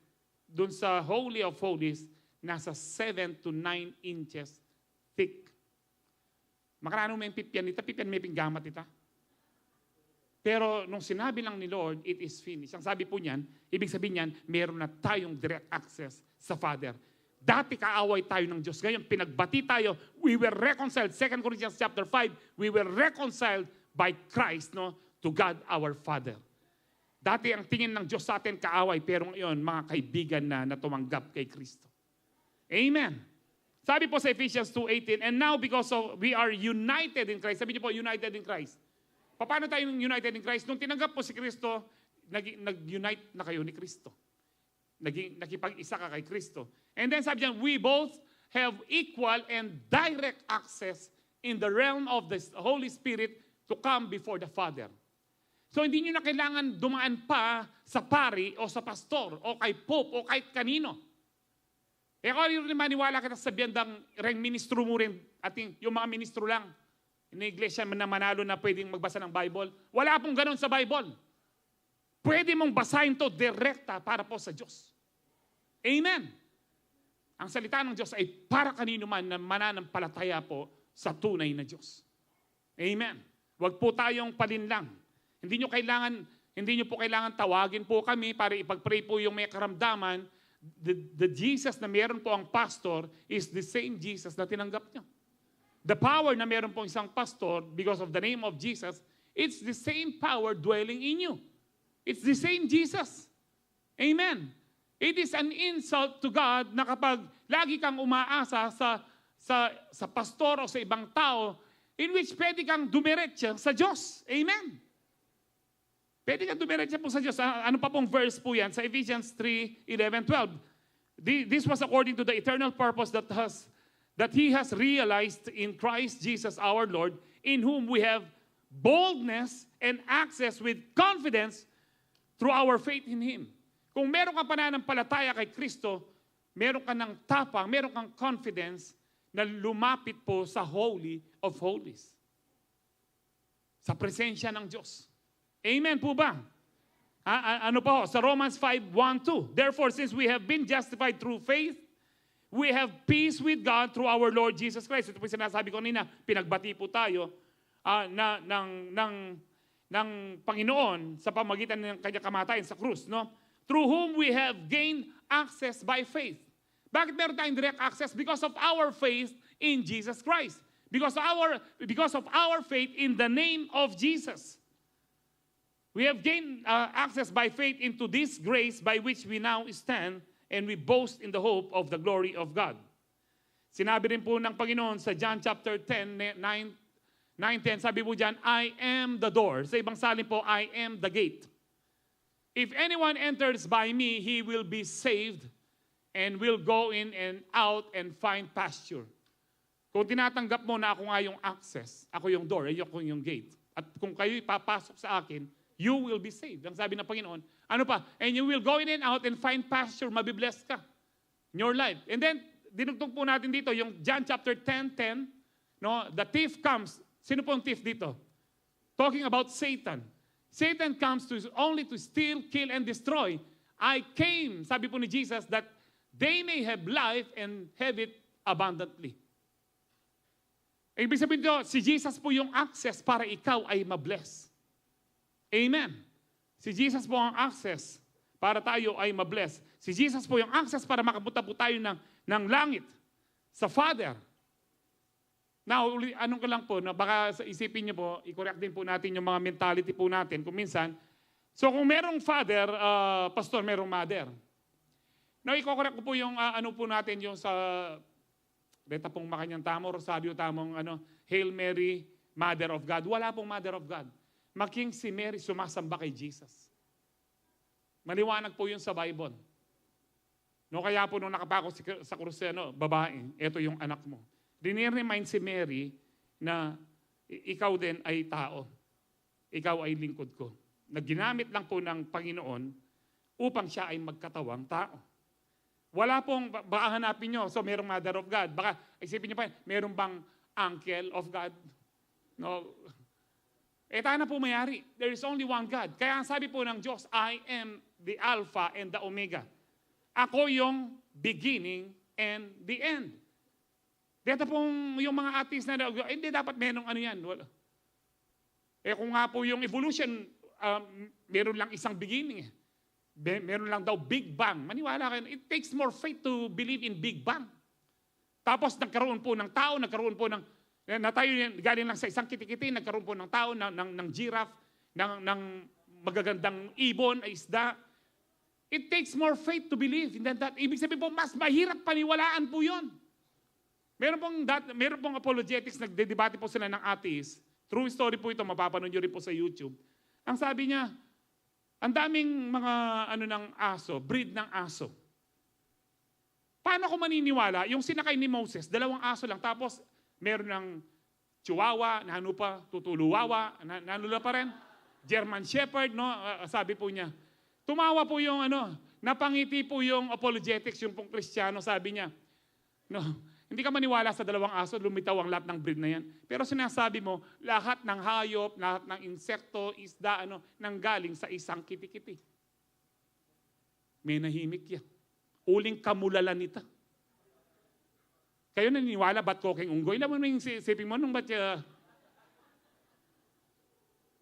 dun sa Holy of Holies, nasa 7 to 9 inches thick. Makarano may pipyan nita, pipyan may pinggamat nita. Pero nung sinabi lang ni Lord, it is finished. Ang sabi po niyan, ibig sabihin niyan, meron na tayong direct access sa Father. Dati kaaway tayo ng Diyos. Ngayon, pinagbati tayo. We were reconciled. 2 Corinthians chapter 5, we were reconciled by Christ, no, to God our Father. Dati ang tingin ng Diyos sa atin kaaway, pero ngayon, mga kaibigan na tumanggap kay Kristo. Amen. Sabi po sa Ephesians 2:18, and now because we are united in Christ. Sabi niyo po, united in Christ. Paano tayo united in Christ? Nung tinanggap po si Kristo, nag-unite na kayo ni Kristo. Nakipag-isa ka kay Kristo. And then sabi niya, we both have equal and direct access in the realm of the Holy Spirit to come before the Father. So hindi nyo na kailangan dumaan pa sa pari o sa pastor o kay pope o kahit kanino. Eh kung rin maniwala kita sa biyandang ministro mo rin, yung mga ministro lang, in iglesia na manalo na pwedeng magbasa ng Bible, wala pong ganun sa Bible. Pwede mong basahin to direkta para po sa Diyos. Amen. Ang salita ng Diyos ay para kanino man na mananampalataya po sa tunay na Diyos. Amen. Huwag po tayong palinlang. Hindi nyo po kailangan tawagin po kami para ipag-pray po yung may karamdaman. The Jesus na meron po ang pastor is the same Jesus na tinanggap nyo. The power na meron po isang pastor because of the name of Jesus, it's the same power dwelling in you. It's the same Jesus. Amen. It is an insult to God na kapag lagi kang umaasa sa pastor o sa ibang tao in which pwede kang dumiretsa sa Diyos. Amen. Pwede kang dumiretsa po sa Diyos. Ano pa pong verse po yan? Sa Ephesians 3:11-12. This was according to the eternal purpose that He has realized in Christ Jesus our Lord, in whom we have boldness and access with confidence through our faith in Him. Kung meron ka pananampalataya kay Kristo, meron ka ng tapang, meron kang confidence na lumapit po sa Holy of Holies. Sa presensya ng Diyos. Amen po ba? Ano po? Sa Romans 5:1-2. Therefore, since we have been justified through faith, we have peace with God through our Lord Jesus Christ. Ito po sinasabi ko kanina, pinagbati po tayo ng Panginoon sa pamagitan ng kanyang kamatayan sa krus, no? Through whom we have gained access by faith. Bakit meron tayong direct access? Because of our faith in Jesus Christ. Because of our faith in the name of Jesus. We have gained access by faith into this grace by which we now stand, and we boast in the hope of the glory of God. Sinabi rin po ng Panginoon sa John chapter 10, 9:10, sabi po dyan, I am the door. Sa ibang salin po, I am the gate. If anyone enters by me, he will be saved and will go in and out and find pasture. Kung tinatanggap mo na ako nga yung access, ako yung door, ako yung gate. At kung kayo ipapasok sa akin, you will be saved. Ang sabi ng Panginoon, ano pa? And you will go in and out and find pasture, mabibless ka in your life. And then, dinugtong po natin dito, yung John chapter 10:10, no, the thief comes. Sino po ang thief dito? Talking about Satan. Satan comes only to steal, kill, and destroy. I came, sabi po ni Jesus, that they may have life and have it abundantly. Ibig sabihin nyo, si Jesus po yung access para ikaw ay mabless. Amen. Si Jesus po ang access para tayo ay mabless. Si Jesus po yung access para makapunta po tayo ng langit sa Father. Now, anong ka lang po, no? Baka isipin niyo po, i-correct din po natin yung mga mentality po natin kung minsan. So kung merong father, pastor, merong mother. Now, i-correct ko po yung ano po natin yung sa Beta pong makanyang tamo, Rosario tamong Hail Mary, Mother of God. Wala pong Mother of God. Making si Mary sumasamba kay Jesus. Maliwanag po yun sa Bible. No, kaya po nung nakapako sa krus, babae, ito yung anak mo. Diniremind si Mary na ikaw din ay tao. Ikaw ay lingkod ko. Ginamit lang po ng Panginoon upang siya ay magkatawang tao. Wala pong, baka hanapin nyo, so merong Mother of God. Baka isipin nyo pa, merong bang Uncle of God? No. Tayo na po mayari. There is only one God. Kaya ang sabi po ng Diyos, I am the Alpha and the Omega. Ako yung beginning and the end. Dito pong yung mga atheist na, hindi dapat merong yan. Wala. Kung nga po yung evolution, meron lang isang beginning. Meron lang daw Big Bang. Maniwala kayo, it takes more faith to believe in Big Bang. Tapos nagkaroon po ng tao, nagkaroon po ng, na tayo galing lang sa isang kitikiti, nagkaroon po ng tao, ng giraffe, ng magagandang ibon, isda. It takes more faith to believe in that. Ibig sabihin po, mas mahirap paniwalaan po yun. Meron pong apologetics, nagdedebate po sila ng atheist. True story po ito, mapapanood nyo rin po sa YouTube. Ang sabi niya, ang daming mga ng aso, breed ng aso. Paano ko maniniwala? Yung sinakay ni Moses, 2 aso lang, tapos meron ng Chihuahua, Tutuluwawa, nanula pa rin. German Shepherd, no? Sabi po niya. Tumawa po yung napangiti po yung apologetics, yung pong Kristiyano, sabi niya, no, hindi ka maniwala sa 2 aso, lumitaw ang lahat ng breed na yan. Pero sinasabi mo, lahat ng hayop, lahat ng insekto, isda, nanggaling sa isang kitikiti. May nahimik yan. Uling kamulalan nita. Kayo naniniwala, ba't koking unggoy? Alam mo yung sipin mo, nung ba't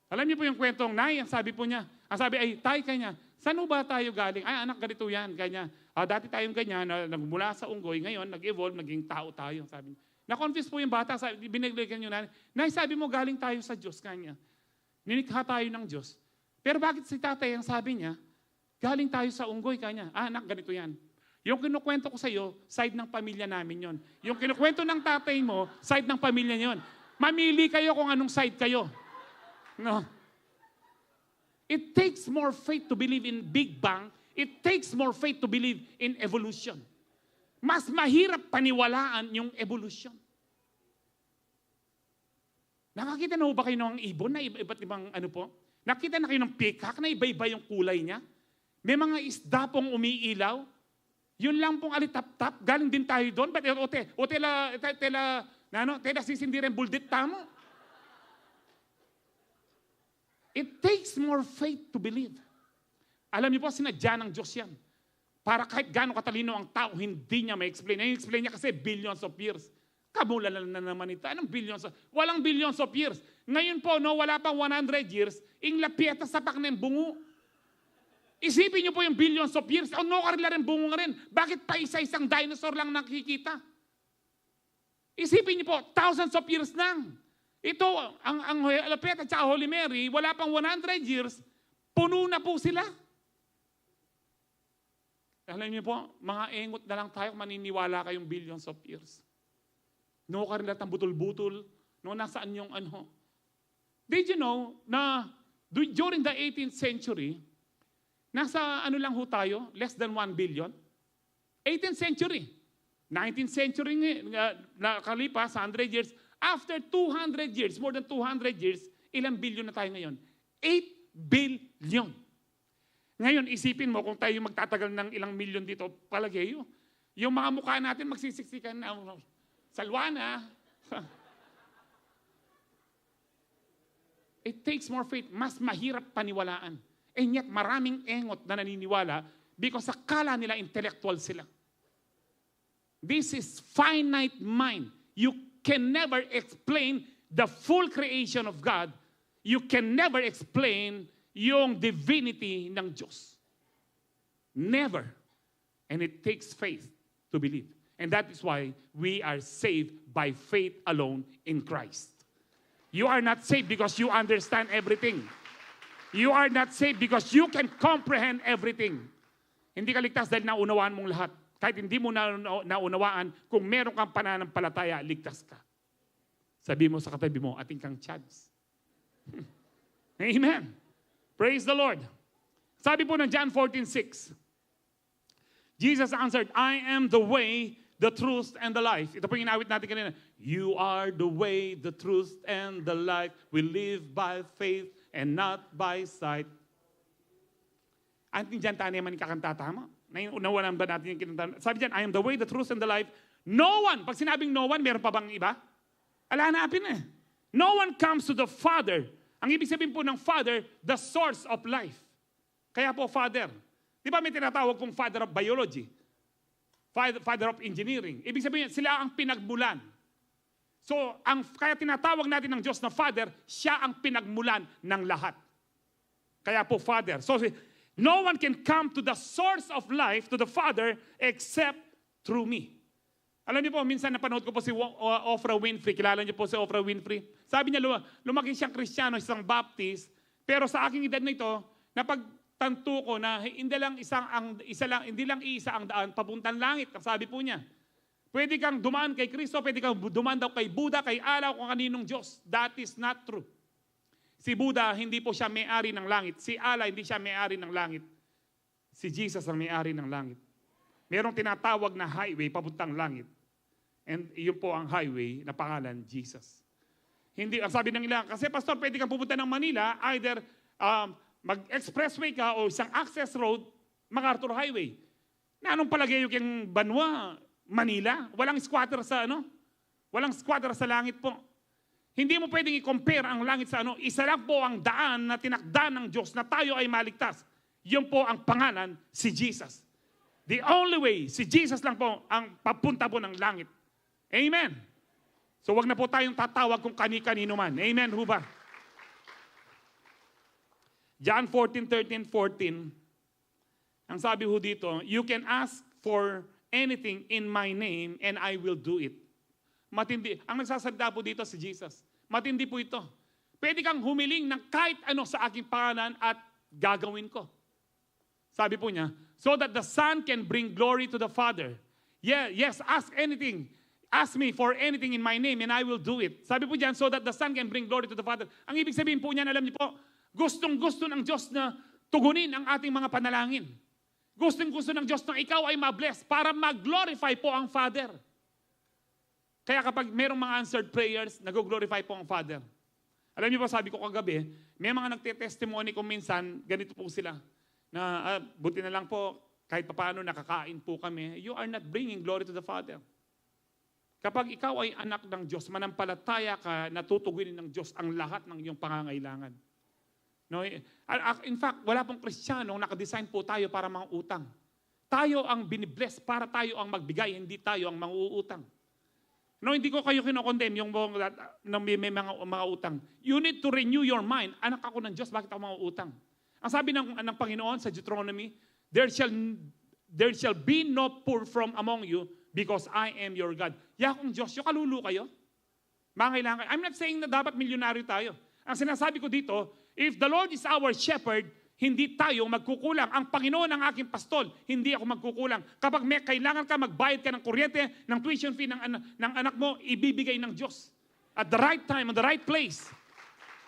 alam niyo po yung kwentong ang sabi po niya, ang sabi ay, tay kanya, saan ba tayo galing? Ay, anak, ganito yan, kanya. Dati tayong ganyan, nagmula sa unggoy, ngayon, nag-evolve, naging tao tayo. Sabi niya. Na-confuse po yung bata, binigyan niyo nanay, sabi mo, galing tayo sa Diyos, kanya. Ninikha tayo ng Diyos. Pero bakit si tatay ang sabi niya, galing tayo sa unggoy kanya. Anak, ganito yan. Yung kinukwento ko sa iyo, side ng pamilya namin yon. Yung kinukwento ng tatay mo, side ng pamilya yon. Mamili kayo kung anong side kayo. No. It takes more faith to believe in Big Bang. It takes more faith to believe in evolution. Mas mahirap paniwalaan yung evolution. Nakakita na ba kayo ng ibon na iba't ibang ano po? Nakita na kayo ng peacock na iba-iba yung kulay niya? May mga isda pong umiilaw. Yun lang pong alitap-tap. Galing din tayo doon. But tela sisindirin buldit tamo. It takes more faith to believe. Alam niyo po, sinadya ng Diyos yan. Para kahit gaano katalino ang tao, hindi niya ma-explain. Na-explain niya kasi billions of years. Kabula na naman ito. Anong billions of years? Walang billions of years. Ngayon po, no, wala pang 100 years, inglapieta sapak na yung bungo. Isipin niyo po yung billions of years. O no, karila rin bungo nga rin. Bakit pa isa-isang dinosaur lang nakikita? Isipin niyo po, thousands of years lang. Ito, ang lapet at saka Holy Mary, wala pang 100 years, puno na po sila. Alam niyo po, mga engot na lang tayo maniniwala kayong billions of years. No ka rin lahat ng butol-butol. No, nasaan yung ano. Did you know na during the 18th century, nasa ano lang ho tayo, less than 1 billion? 18th century. 19th century nakalipas, 100 years. After 200 years, more than 200 years, ilang billion na tayo ngayon? 8 billion. Ngayon, isipin mo kung tayo magtatagal ng ilang milyon dito, palagay yun. Yung mga mukha natin magsisiksikan na, salwana. It takes more faith. Mas mahirap paniwalaan. And yet, maraming engot na naniniwala because akala nila intellectual sila. This is finite mind. You can never explain the full creation of God. You can never explain yung divinity ng Diyos. Never. And it takes faith to believe. And that is why we are saved by faith alone in Christ. You are not saved because you understand everything. You are not saved because you can comprehend everything. Hindi ka ligtas dahil naunawaan mong lahat. Kahit hindi mo naunawaan, kung meron kang pananampalataya, ligtas ka. Sabi mo sa katabi mo, ating kang chance. Amen. Praise the Lord. Sabi po ng John 14:6, Jesus answered, I am the way, the truth, and the life. Ito po yung inawit natin kanina. You are the way, the truth, and the life. We live by faith and not by sight. Anting dyan tayo naman kakanta tama. Nawalan ba natin yung kinanta? Sabi dyan, I am the way, the truth, and the life. No one, pag sinabing no one, meron pa bang iba? Alanapin eh. No one comes to the Father. Ang ibig sabihin po ng Father, the source of life. Kaya po Father. Di ba may tinatawag pong Father of Biology? Father of Engineering. Ibig sabihin, sila ang pinagmulan. So, kaya tinatawag natin ng Diyos na Father, siya ang pinagmulan ng lahat. Kaya po Father. So, no one can come to the source of life, to the Father, except through me. Alam niyo po, minsan napanood ko po si Oprah Winfrey. Kilala niyo po si Oprah Winfrey? Sabi niya, lumaki siyang Kristiyano, isang Baptist. Pero sa aking edad na ito, napagtanto ko na hindi lang isa ang daan, papuntang langit. Sabi po niya, pwede kang dumaan kay Kristo, pwede kang dumaan daw kay Buddha, kay Allah, kung kaninong Diyos. That is not true. Si Buddha, hindi po siya may-ari ng langit. Si Allah, hindi siya may-ari ng langit. Si Jesus ang may-ari ng langit. Merong tinatawag na highway papuntang langit. And yun po ang highway na pangalan, Jesus. Hindi, ang sabi ng ilan, kasi pastor, pwede kang pupunta ng Manila, either mag-expressway ka o isang access road, MacArthur Highway. Na anong palagay yung Banwa, Manila? Walang squatter sa Walang squatter sa langit po. Hindi mo pwedeng i-compare ang langit sa Isa lang po ang daan na tinakda ng Diyos na tayo ay maligtas. Yun po ang pangalan, si Jesus. The only way, si Jesus lang po ang papunta po ng langit. Amen. So wag na po tayong tatawag kung kani-kanino man. Amen, huba. John 14:13-14. Ang sabi ho dito, you can ask for anything in my name and I will do it. Matindi. Ang nagsasalita po dito si Jesus. Matindi po ito. Pwede kang humiling ng kahit ano sa aking pangalan at gagawin ko. Sabi po niya, so that the Son can bring glory to the Father. Yeah, yes, ask anything. Ask me for anything in my name and I will do it. Sabi po diyan, so that the Son can bring glory to the Father. Ang ibig sabihin po niyan, alam niyo po, gustong-gusto ng Diyos na tugunin ang ating mga panalangin. Gustong-gusto ng Diyos na ikaw ay ma-bless para mag-glorify po ang Father. Kaya kapag merong mga answered prayers, nag-glorify po ang Father. Alam niyo ba, sabi ko kagabi, may mga nagte-testimony kung minsan, ganito po sila, na buti na lang po, kahit papaano nakakain po kami, you are not bringing glory to the Father. Kapag ikaw ay anak ng Diyos, manampalataya ka, natutugunin ng Diyos ang lahat ng iyong pangangailangan. No? In fact, wala pong Kristiyanong nakadesign po tayo para mga utang. Tayo ang binibless para tayo ang magbigay, hindi tayo ang manguutang. No, hindi ko kayo kinokondem yung may mga utang. You need to renew your mind. Anak ako ng Diyos, bakit ako manguutang? Ang sabi ng Panginoon sa Deuteronomy, there shall be no poor from among you, because I am your God. Yakong Diyos, yung kalulu kayo. Mangailangan. I'm not saying na dapat milyonaryo tayo. Ang sinasabi ko dito, if the Lord is our shepherd, hindi tayo magkukulang. Ang Panginoon ang aking pastol, hindi ako magkukulang. Kapag may kailangan ka, magbayad ka ng kuryente, ng tuition fee ng anak mo, ibibigay ng Diyos. At the right time, at the right place.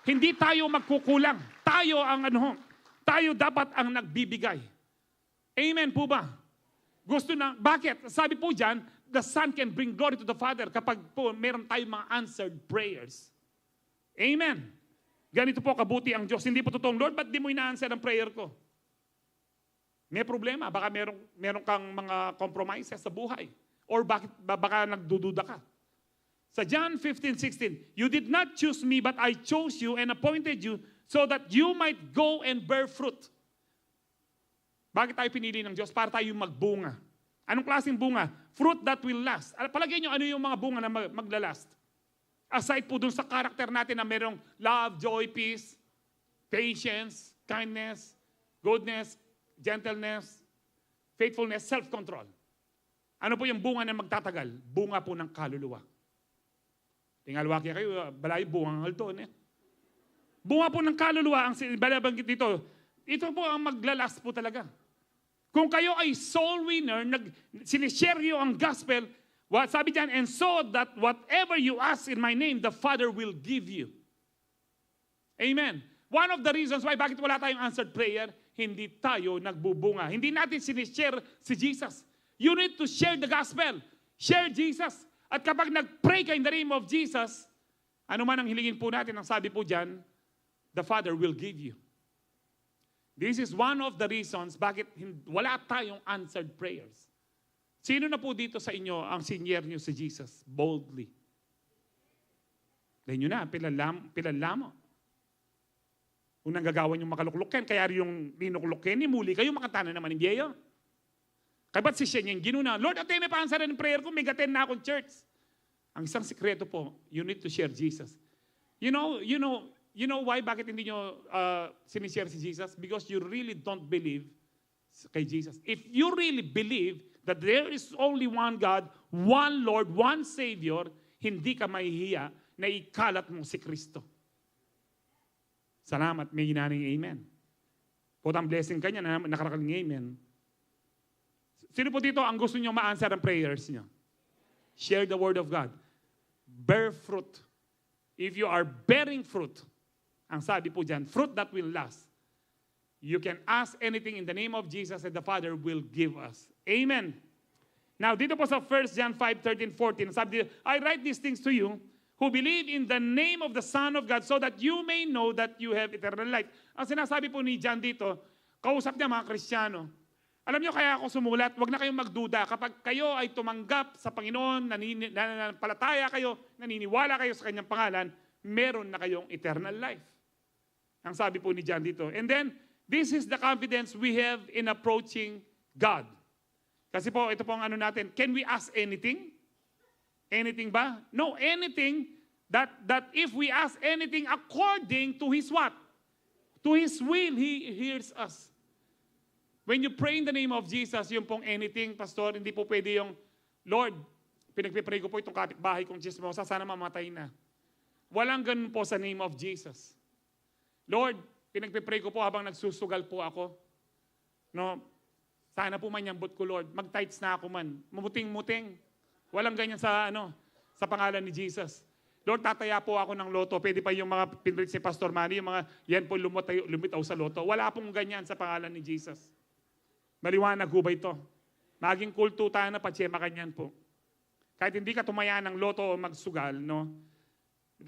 Hindi tayo magkukulang. Tayo dapat ang nagbibigay. Amen po ba? Bakit? Sabi po dyan, the Son can bring glory to the Father kapag po meron tayong mga answered prayers. Amen. Ganito po kabuti ang Diyos. Hindi po totoong, Lord, ba't di mo ina-answer ang prayer ko? May problema. Baka meron kang mga compromises sa buhay. Or baka nagdududa ka. Sa John 15:16, you did not choose me, but I chose you and appointed you so that you might go and bear fruit. Bakit tayo pinili ng Diyos? Para tayo magbunga. Anong klaseng bunga? Fruit that will last. Palagay nyo, ano yung mga bunga na maglalast? Aside po dun sa karakter natin na merong love, joy, peace, patience, kindness, goodness, gentleness, faithfulness, self-control. Ano po yung bunga na magtatagal? Bunga po ng kaluluwa. Tingalwa kaya kayo, balay bunga ng alton eh. Bunga po ng kaluluwa, ang balabanggit dito, ito po ang maglalast po talaga. Kung kayo ay soul winner, sinishare nyo ang gospel, sabi dyan, and so that whatever you ask in my name, the Father will give you. Amen. One of the reasons why bakit wala tayong answered prayer, hindi tayo nagbubunga. Hindi natin sinishare si Jesus. You need to share the gospel. Share Jesus. At kapag nag-pray ka in the name of Jesus, ano man ang hilingin po natin, ang sabi po dyan, the Father will give you. This is one of the reasons bakit wala tayong answered prayers. Sino na po dito sa inyo ang sinyer nyo sa Jesus? Boldly. Dahil nyo na, pilalamo. Kung nanggagawan yung makaluklukken, kaya yung linuklukken, muli kayo makatana naman ng biyeyo. Kaya ba't si siya niyang ginuna? Lord, atay may pa-answer ng prayer ko, may gaten na akong church. Ang isang sikreto po, you need to share Jesus. You know why? Bakit hindi nyo sinishare si Jesus? Because you really don't believe kay Jesus. If you really believe that there is only one God, one Lord, one Savior, hindi ka mahihiya na ikalat mo si Kristo. Salamat, may ginaning amen. Putang blessing kanya na nakarakaling amen. Sino po dito ang gusto nyo ma-answer ang prayers nyo? Share the word of God. Bear fruit. If you are bearing fruit, ang sabi po dyan, fruit that will last. You can ask anything in the name of Jesus and the Father will give us. Amen. Now, dito po sa 1 John 5:13-14, sabi dito, I write these things to you who believe in the name of the Son of God so that you may know that you have eternal life. Ang sinasabi po ni John dito, kausap niya mga Kristiyano. Alam niyo kaya ako sumulat, wag na kayong magduda. Kapag kayo ay tumanggap sa Panginoon, nananampalataya kayo, naniniwala kayo sa Kanyang pangalan, meron na kayong eternal life. Ang sabi po ni John dito. And then, this is the confidence we have in approaching God. Kasi po, ito po ang ano natin, can we ask anything? Anything ba? No, anything that if we ask anything according to His what? To His will, He hears us. When you pray in the name of Jesus, yung pong anything, Pastor, hindi po pwede yung, Lord, pinagpipray ko po itong kapitbahay kong chismosa, sana mamatay na. Walang ganun po sa name of Jesus. Lord, Pinagpipray ko po habang nagsusugal po ako. No? Sana po manyambot ko, Lord. Mag-tights na ako man. Mamuting-muting. Walang ganyan sa pangalan ni Jesus. Lord, tataya po ako ng loto. Pwede pa yung mga pinrich si Pastor Manny, yung mga yan po lumitaw sa loto. Wala pong ganyan sa pangalan ni Jesus. Maliwanag ho ba ito? Maging kulto tayo na patsema kanyan po. Kahit hindi ka tumaya ng loto o magsugal, no?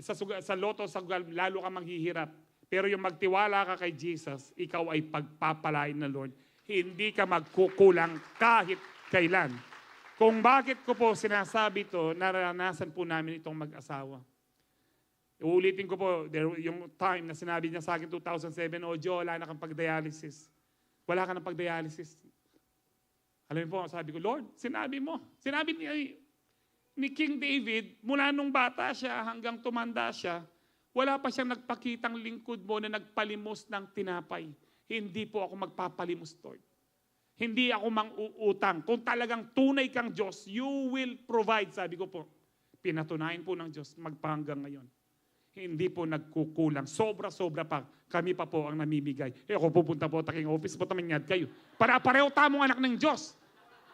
Sa loto, sugal, lalo ka manghihirap. Pero yung magtiwala ka kay Jesus, ikaw ay pagpapalain ng Lord. Hindi ka magkukulang kahit kailan. Kung bakit ko po sinasabi ito, naranasan po namin itong mag-asawa. Uulitin ko po, yung time na sinabi niya sa akin 2007, Joe, wala na kang pag-dialysis. Wala ka ng pag-dialysis. Alam mo po, sabi ko, Lord, sinabi mo. Sinabi ni King David, mula nung bata siya hanggang tumanda siya, wala pa siyang nagpakitang lingkod mo na nagpalimos ng tinapay. Hindi po ako magpapalimos, Lord. Hindi ako mang-uutang. Kung talagang tunay kang Diyos, you will provide, sabi ko po. Pinatunayan po ng Diyos magpahanggang ngayon. Hindi po nagkukulang. Sobra-sobra pa. Kami pa po ang namimigay. Ako pupunta po taking office po tamanyad kayo. Para-pareho tamong anak ng Diyos.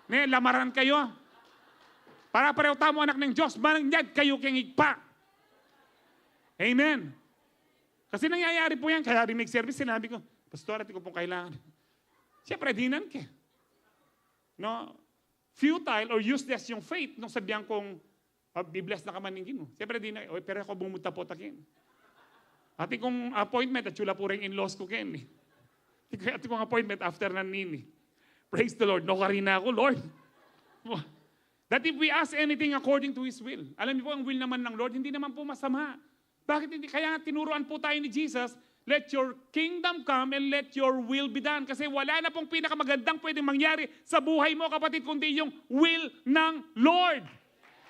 Lamaran kayo. Para-pareho tamong anak ng Diyos. Mananyad kayo kingig pa. Amen. Kasi nangyayari po yan. Kaya remake service, sinabi ko, Pastor, ati ko pong kailangan. Siyempre, dinan ka. No? Futile or useless yung faith nung sabihan kong bibless na ka maningin mo. Siyempre, di na, pero ako bumunta po takin. Ati kong appointment, at sula po rin in-laws ko ken. Ati kong appointment after na nini. Praise the Lord. No ka rin ako, Lord. That if we ask anything according to His will. Alam niyo po, ang will naman ng Lord, hindi naman po masama. Bakit hindi? Kaya tinuruan po tayo ni Jesus, let your kingdom come and let your will be done. Kasi wala na pong pinakamagandang pwedeng mangyari sa buhay mo, kapatid, kundi yung will ng Lord.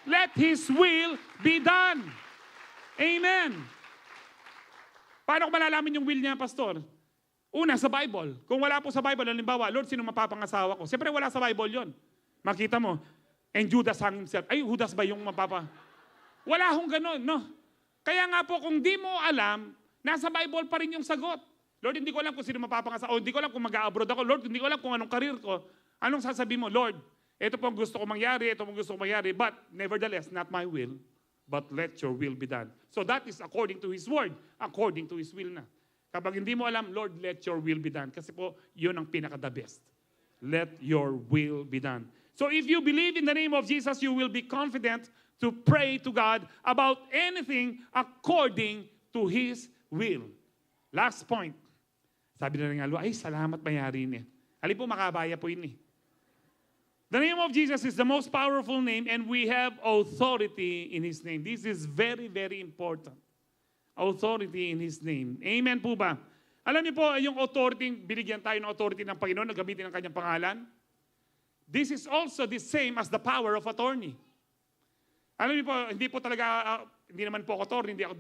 Let His will be done. Amen. Paano ko malalaman yung will niya, Pastor? Una, sa Bible. Kung wala po sa Bible, halimbawa, Lord, sino mapapangasawa ko? Siyempre, wala sa Bible yon. Makita mo, and Judas hung himself. Ay, Judas ba yung Wala hong ganun, no? Kaya nga po, kung di mo alam, nasa Bible pa rin yung sagot. Lord, hindi ko alam kung sino mapapangasawa. O hindi ko alam kung mag-a-abroad ako. Lord, hindi ko alam kung anong career ko. Anong sasabihin mo? Lord, ito po ang gusto ko mangyari, ito po ang gusto ko mangyari. But, nevertheless, not my will, but let your will be done. So that is according to His word, according to His will na. Kapag hindi mo alam, Lord, let your will be done. Kasi po, yun ang pinaka-the best. Let your will be done. So if you believe in the name of Jesus, you will be confident to pray to God about anything according to His will. Last point. Sabi na nga, ay, salamat mayari niya. Halip po, makabaya po yun eh. The name of Jesus is the most powerful name and we have authority in His name. This is very, very important. Authority in His name. Amen po ba? Alam niyo po, yung authority, binigyan tayo ng authority ng Panginoon, nagamitin ng kanyang pangalan. This is also the same as the power of attorney. Alam niyo po, hindi po talaga, hindi naman po ako attorney, hindi ako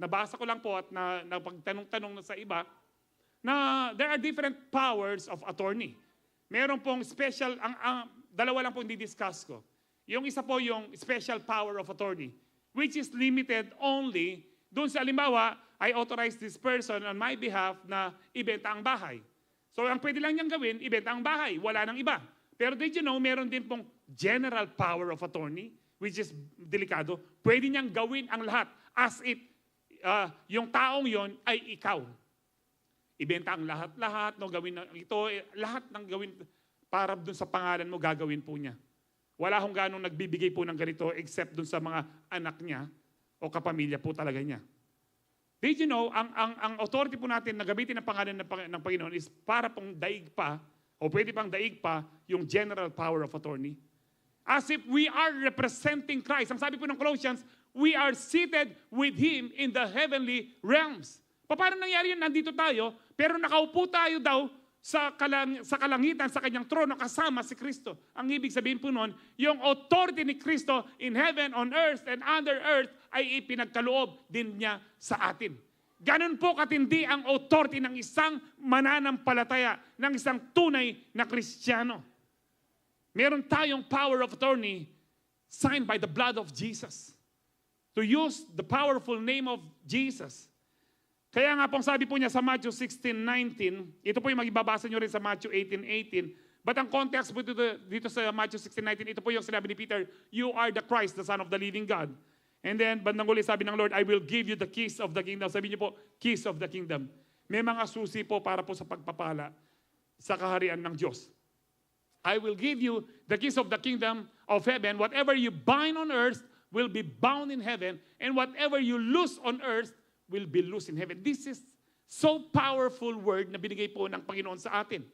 nabasa ko lang po at napagtanong-tanong sa iba, na there are different powers of attorney. Meron pong special, dalawa lang po hindi discuss ko. Yung isa po yung special power of attorney, which is limited only, doon sa halimbawa, I authorize this person on my behalf na ibenta ang bahay. So ang pwede lang niyang gawin, ibenta ang bahay, wala nang iba. Pero did you know, meron din pong general power of attorney, which is delikado. Pwede niyang gawin ang lahat as if yung taong yon ay ikaw. Ibenta ang lahat-lahat, no, gawin ito, lahat ng gawin para dun sa pangalan mo, gagawin po niya. Wala hong ganong nagbibigay po ng ganito except dun sa mga anak niya o kapamilya po talaga niya. Did you know, ang authority po natin na gamitin ang pangalan ng Panginoon is para pong daig pa, o pwede pang daig pa, yung general power of attorney. As if we are representing Christ. Ang sabi po ng Colossians, we are seated with Him in the heavenly realms. Paano nangyari yun? Nandito tayo, pero nakaupo tayo daw sa kalangitan, sa kanyang trono, kasama si Kristo. Ang ibig sabihin po nun, yung authority ni Kristo in heaven, on earth, and under earth, ay ipinagkaloob din niya sa atin. Ganon po katindi ang authority ng isang mananampalataya, ng isang tunay na Kristiyano. Meron tayong power of attorney signed by the blood of Jesus. To use the powerful name of Jesus. Kaya nga pong sabi po niya sa Matthew 16:19, ito po yung magibabasa nyo rin sa Matthew 18:18. But ang context po dito sa Matthew 16:19, ito po yung sinabi ni Peter, you are the Christ, the Son of the living God. And then, bandang uli, sabi ng Lord, I will give you the keys of the kingdom. Sabi niyo po, keys of the kingdom. May mga susi po para po sa pagpapala sa kaharian ng Diyos. I will give you the keys of the kingdom of heaven. Whatever you bind on earth will be bound in heaven, and whatever you loose on earth will be loose in heaven. This is so powerful word na binigay po ng Panginoon sa atin.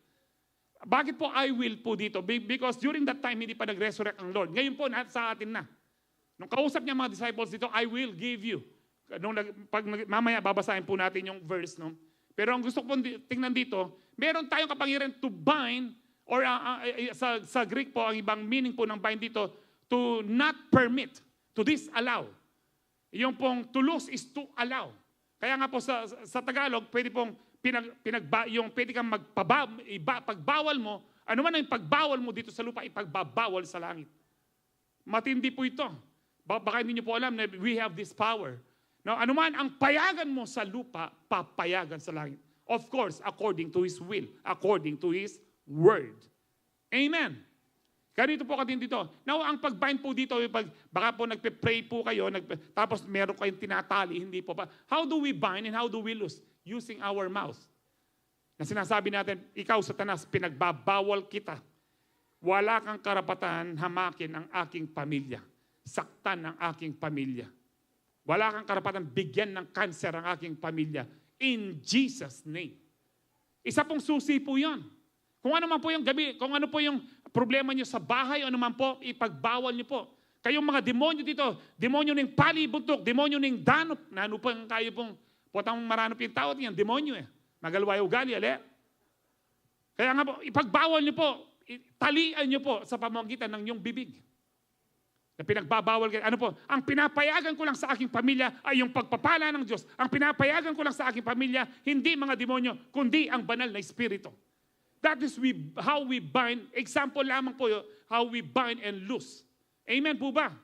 Bakit po I will po dito? Because during that time, hindi pa nag-resurrect ang Lord. Ngayon po, sa atin na. Nung kausap niya mga disciples dito, I will give you. Mamaya, babasahin po natin yung verse. No? Pero ang gusto ko tingnan dito, meron tayong kapangyarihan to bind, or sa Greek po, ang ibang meaning po ng bind dito, to not permit, to disallow. Yung pong to lose is to allow. Kaya nga po sa Tagalog, pwede pong pwede kang pagbawal mo, ano man ang pagbawal mo dito sa lupa, ipagbabawal sa langit. Matindi po ito. Baka hindi nyo po alam na we have this power. Now, ano man ang payagan mo sa lupa, papayagan sa langit. Of course, according to His will, according to His word. Amen. Ganito po katindi dito. Now, ang pag-bind po dito, baka po nagpe-pray po kayo, tapos meron kayong tinatali, hindi po pa. How do we bind and how do we loose? Using our mouth. Na sinasabi natin, ikaw Satanas, pinagbabawal kita. Wala kang karapatan hamakin ang aking pamilya. Saktan ang aking pamilya. Wala kang karapatan bigyan ng cancer ang aking pamilya. In Jesus' name. Isa pong susi po yun. Kung ano man po yung gabi, kung ano po yung problema nyo sa bahay, ano man po, ipagbawal nyo po. Kayong mga demonyo dito, demonyo ng palibuntok, demonyo ng danop, na ano pang kayo pong, potang maranop yung tao, yan, demonyo eh. Magalway ugali, ale. Kaya nga po, ipagbawal nyo po, talian nyo po sa pamamagitan ng inyong bibig. Na pinagbabawal kayo. Ano po, ang pinapayagan ko lang sa aking pamilya ay yung pagpapala ng Diyos. Ang pinapayagan ko lang sa aking pamilya, hindi mga demonyo, kundi ang banal na Espiritu. That is how we bind. Example lamang po how we bind and loose. Amen po ba?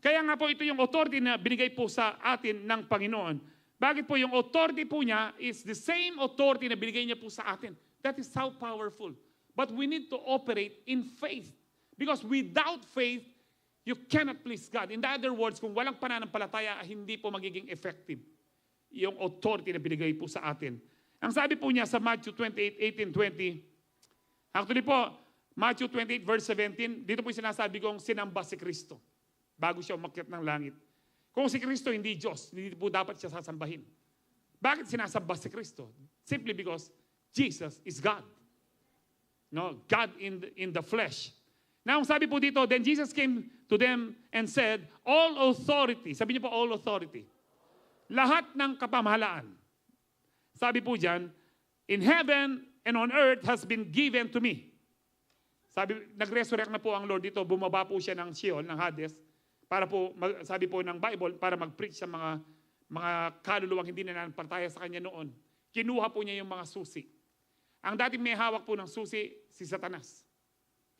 Kaya nga po ito yung authority na binigay po sa atin ng Panginoon. Bakit po yung authority po niya is the same authority na binigay niya po sa atin. That is how powerful. But we need to operate in faith. Because without faith, you cannot please God. In other words, kung walang pananampalataya, hindi po magiging effective yung authority na binigay po sa atin. Ang sabi po niya sa Matthew 28:18-20, actually po, Matthew 28 verse 17, dito po yung sinasabi kong sinamba si Kristo bago siya umakyat ng langit. Kung si Kristo hindi Diyos, hindi po dapat siya sasambahin. Bakit sinasamba si Kristo? Simply because Jesus is God. No, God in the flesh. Now, sabi po dito, then Jesus came to them and said, all authority, sabi niyo po all authority, lahat ng kapamahalaan, sabi po dyan, in heaven and on earth has been given to me. Sabi, nag-resurrect na po ang Lord dito, bumaba po siya ng Sheol, ng Hades, para po, sabi po ng Bible, para mag-preach sa mga kaluluwang hindi na nananampalataya sa kanya noon. Kinuha po niya yung mga susi. Ang dating may hawak po ng susi, si Satanas.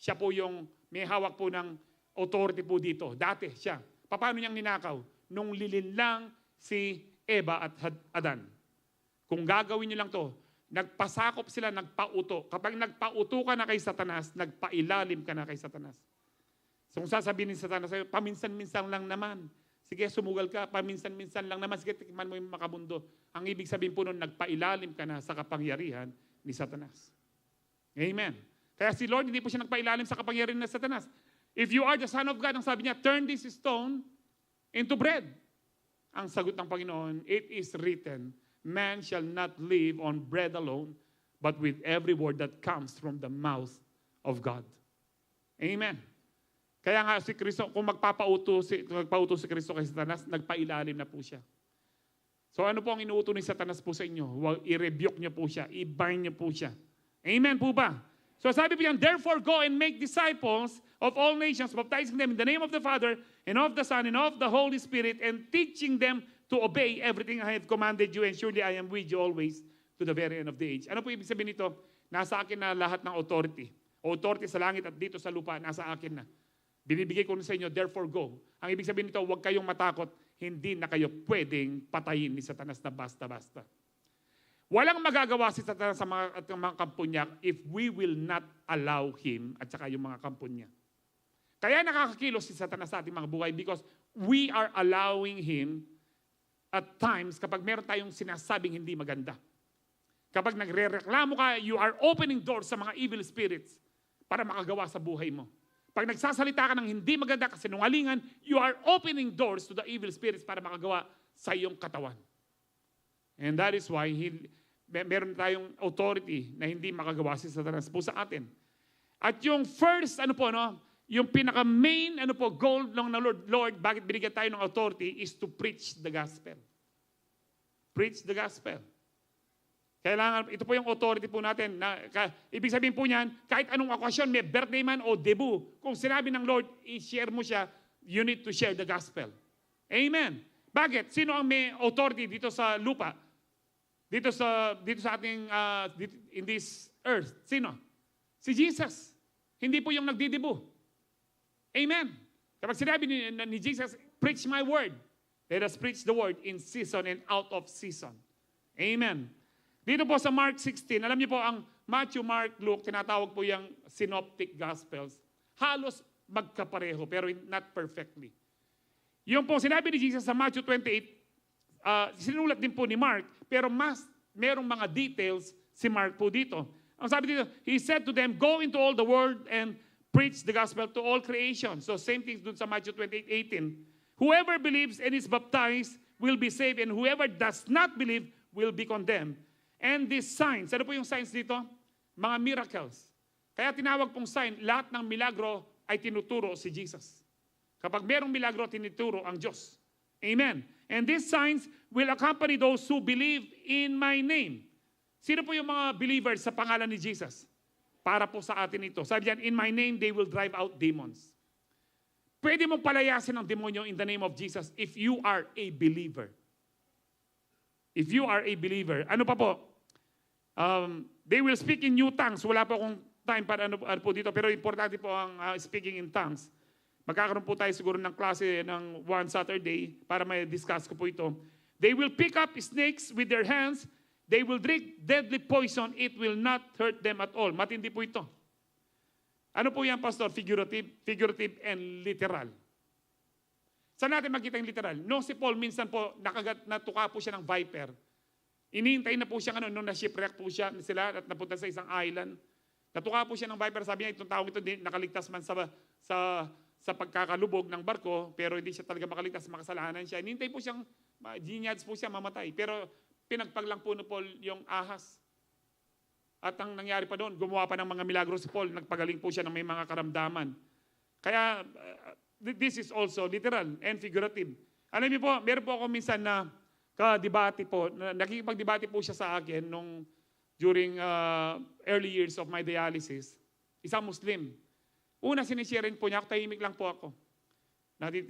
Siya po yung may hawak po ng authority po dito. Dati siya. Paano niyang ninakaw? Nung lilinlang si Eva at Adan. Kung gagawin niyo lang to, nagpasakop sila, nagpauto. Kapag nagpauto ka na kay Satanas, nagpailalim ka na kay Satanas. So kung sasabihin ni Satanas sa'yo, paminsan-minsan lang naman. Sige, sumugal ka, paminsan-minsan lang naman. Sige, tikman mo yung makamundo. Ang ibig sabihin po nun, nagpailalim ka na sa kapangyarihan ni Satanas. Amen. Kaya si Lord, hindi po siya nagpailalim sa kapangyarihan ni Satanas. If you are the Son of God, ang sabi niya, turn this stone into bread. Ang sagot ng Panginoon, it is written, man shall not live on bread alone, but with every word that comes from the mouth of God. Amen. Kaya nga si Kristo, kung magpauto si Kristo kay Satanas, nagpailalim na po siya. So ano po ang inuuto ni Satanas po sa inyo? I-rebuke niyo po siya, i-bind niyo po siya. Amen po ba? So sabi po yan, therefore go and make disciples of all nations, baptizing them in the name of the Father, and of the Son, and of the Holy Spirit, and teaching them to obey everything I have commanded you, and surely I am with you always to the very end of the age. Ano po ibig sabihin nito? Nasa akin na lahat ng authority. Authority sa langit at dito sa lupa, nasa akin na. Binibigay ko sa inyo, therefore go. Ang ibig sabihin nito, huwag kayong matakot. hindi na kayo pwedeng patayin ni Satanas na basta-basta. Walang magagawa si Satanas sa mga kampo niya if we will not allow him at saka yung mga kampo niya. Kaya nakakakilos si Satanas sa ating mga buhay because we are allowing him at times kapag meron tayong sinasabing hindi maganda. Kapag nagre-reklamo ka, you are opening doors sa mga evil spirits para makagawa sa buhay mo. Pag nagsasalita ka ng hindi maganda kasinungalingan, you are opening doors to the evil spirits para makagawa sa iyong katawan. And that is why meron tayong authority na hindi makagawa si Satanas po sa atin. At yung first, yung pinaka-main goal ng Lord, bakit binigyan tayo ng authority is to preach the gospel. Preach the gospel. Kailangan, ito po yung authority po natin. Ibig sabihin po niyan, kahit anong okasyon, may birthday man o debut, kung sinabi ng Lord, i-share mo siya, you need to share the gospel. Amen. Bakit? Sino ang may authority dito sa lupa? Dito sa ating, in this earth. Sino? Si Jesus. Hindi po yung nagdidibu. Amen. Kapag sinabi ni Jesus, preach my word. Let us preach the word in season and out of season. Amen. Dito po sa Mark 16, alam niyo po ang Matthew, Mark, Luke, tinatawag po yung synoptic gospels. Halos magkapareho, pero not perfectly. Yung po sinabi ni Jesus sa Matthew 28, sinulat din po ni Mark, pero merong mga details si Mark po dito. Ang sabi dito, he said to them, go into all the world and preach the gospel to all creation. So same thing dun sa Matthew 28:18. Whoever believes and is baptized will be saved, and whoever does not believe will be condemned. And these signs, ano po yung signs dito? Mga miracles. Kaya tinawag pong sign, lahat ng milagro ay tinuturo si Jesus. Kapag merong milagro, tinuturo ang Diyos. Amen. And these signs will accompany those who believe in my name. Sino po yung mga believers sa pangalan ni Jesus? Para po sa atin ito. Sabi diyan, in my name they will drive out demons. Pwede mong palayasin ang demonyo in the name of Jesus if you are a believer. If you are a believer. Ano pa po? They will speak in new tongues. Wala po akong time para ano po dito, pero importante po ang speaking in tongues. Magkakaroon po tayo siguro ng klase ng one Saturday para may discuss ko po ito. They will pick up snakes with their hands. They will drink deadly poison. It will not hurt them at all. Matindi po ito. Ano po yan, Pastor? Figurative and literal. Saan natin makita yung literal? No, si Paul minsan po natuka po siya ng viper. Inihintay na po siya nung na-shipwreck po sila at napunta sa isang island. Natuka po siya ng viper. Sabi niya, itong taong ito nakaligtas man sa pagkakalubog ng barko, pero hindi siya talaga makaligtas, makasalanan siya. Inihintay po siyang, ginyats po siya mamatay. Pero pinagpaglang po ni Paul yung ahas. At ang nangyari pa doon, gumawa pa ng mga milagro si Paul. Nagpagaling po siya ng may mga karamdaman. Kaya, this is also literal and figurative. Alam niyo po, meron po ako minsan na ka-debate po, nakikipag-debate po siya sa akin during early years of my dialysis. Isang Muslim. Una, sinishare po niya ako, tahimik lang po ako.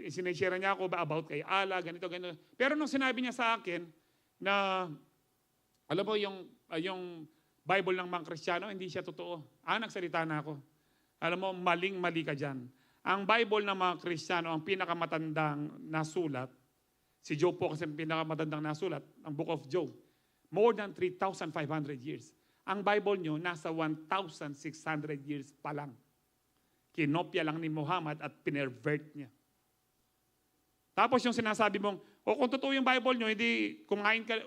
Sinishare niya ako about kay Allah, ganito. Pero nung sinabi niya sa akin na, alam mo yung Bible ng mga Kristiyano, hindi siya totoo. Nagsalita na ako. Alam mo, maling-mali ka dyan. Ang Bible ng mga Kristiyano, ang pinakamatandang nasulat, si Job po kasi pinakamatandang nasulat, ang Book of Job. More than 3,500 years. Ang Bible nyo, nasa 1,600 years pa lang. Kinopya lang ni Muhammad at pinervert niya. Tapos yung sinasabi mong, kung totoo yung Bible nyo, hindi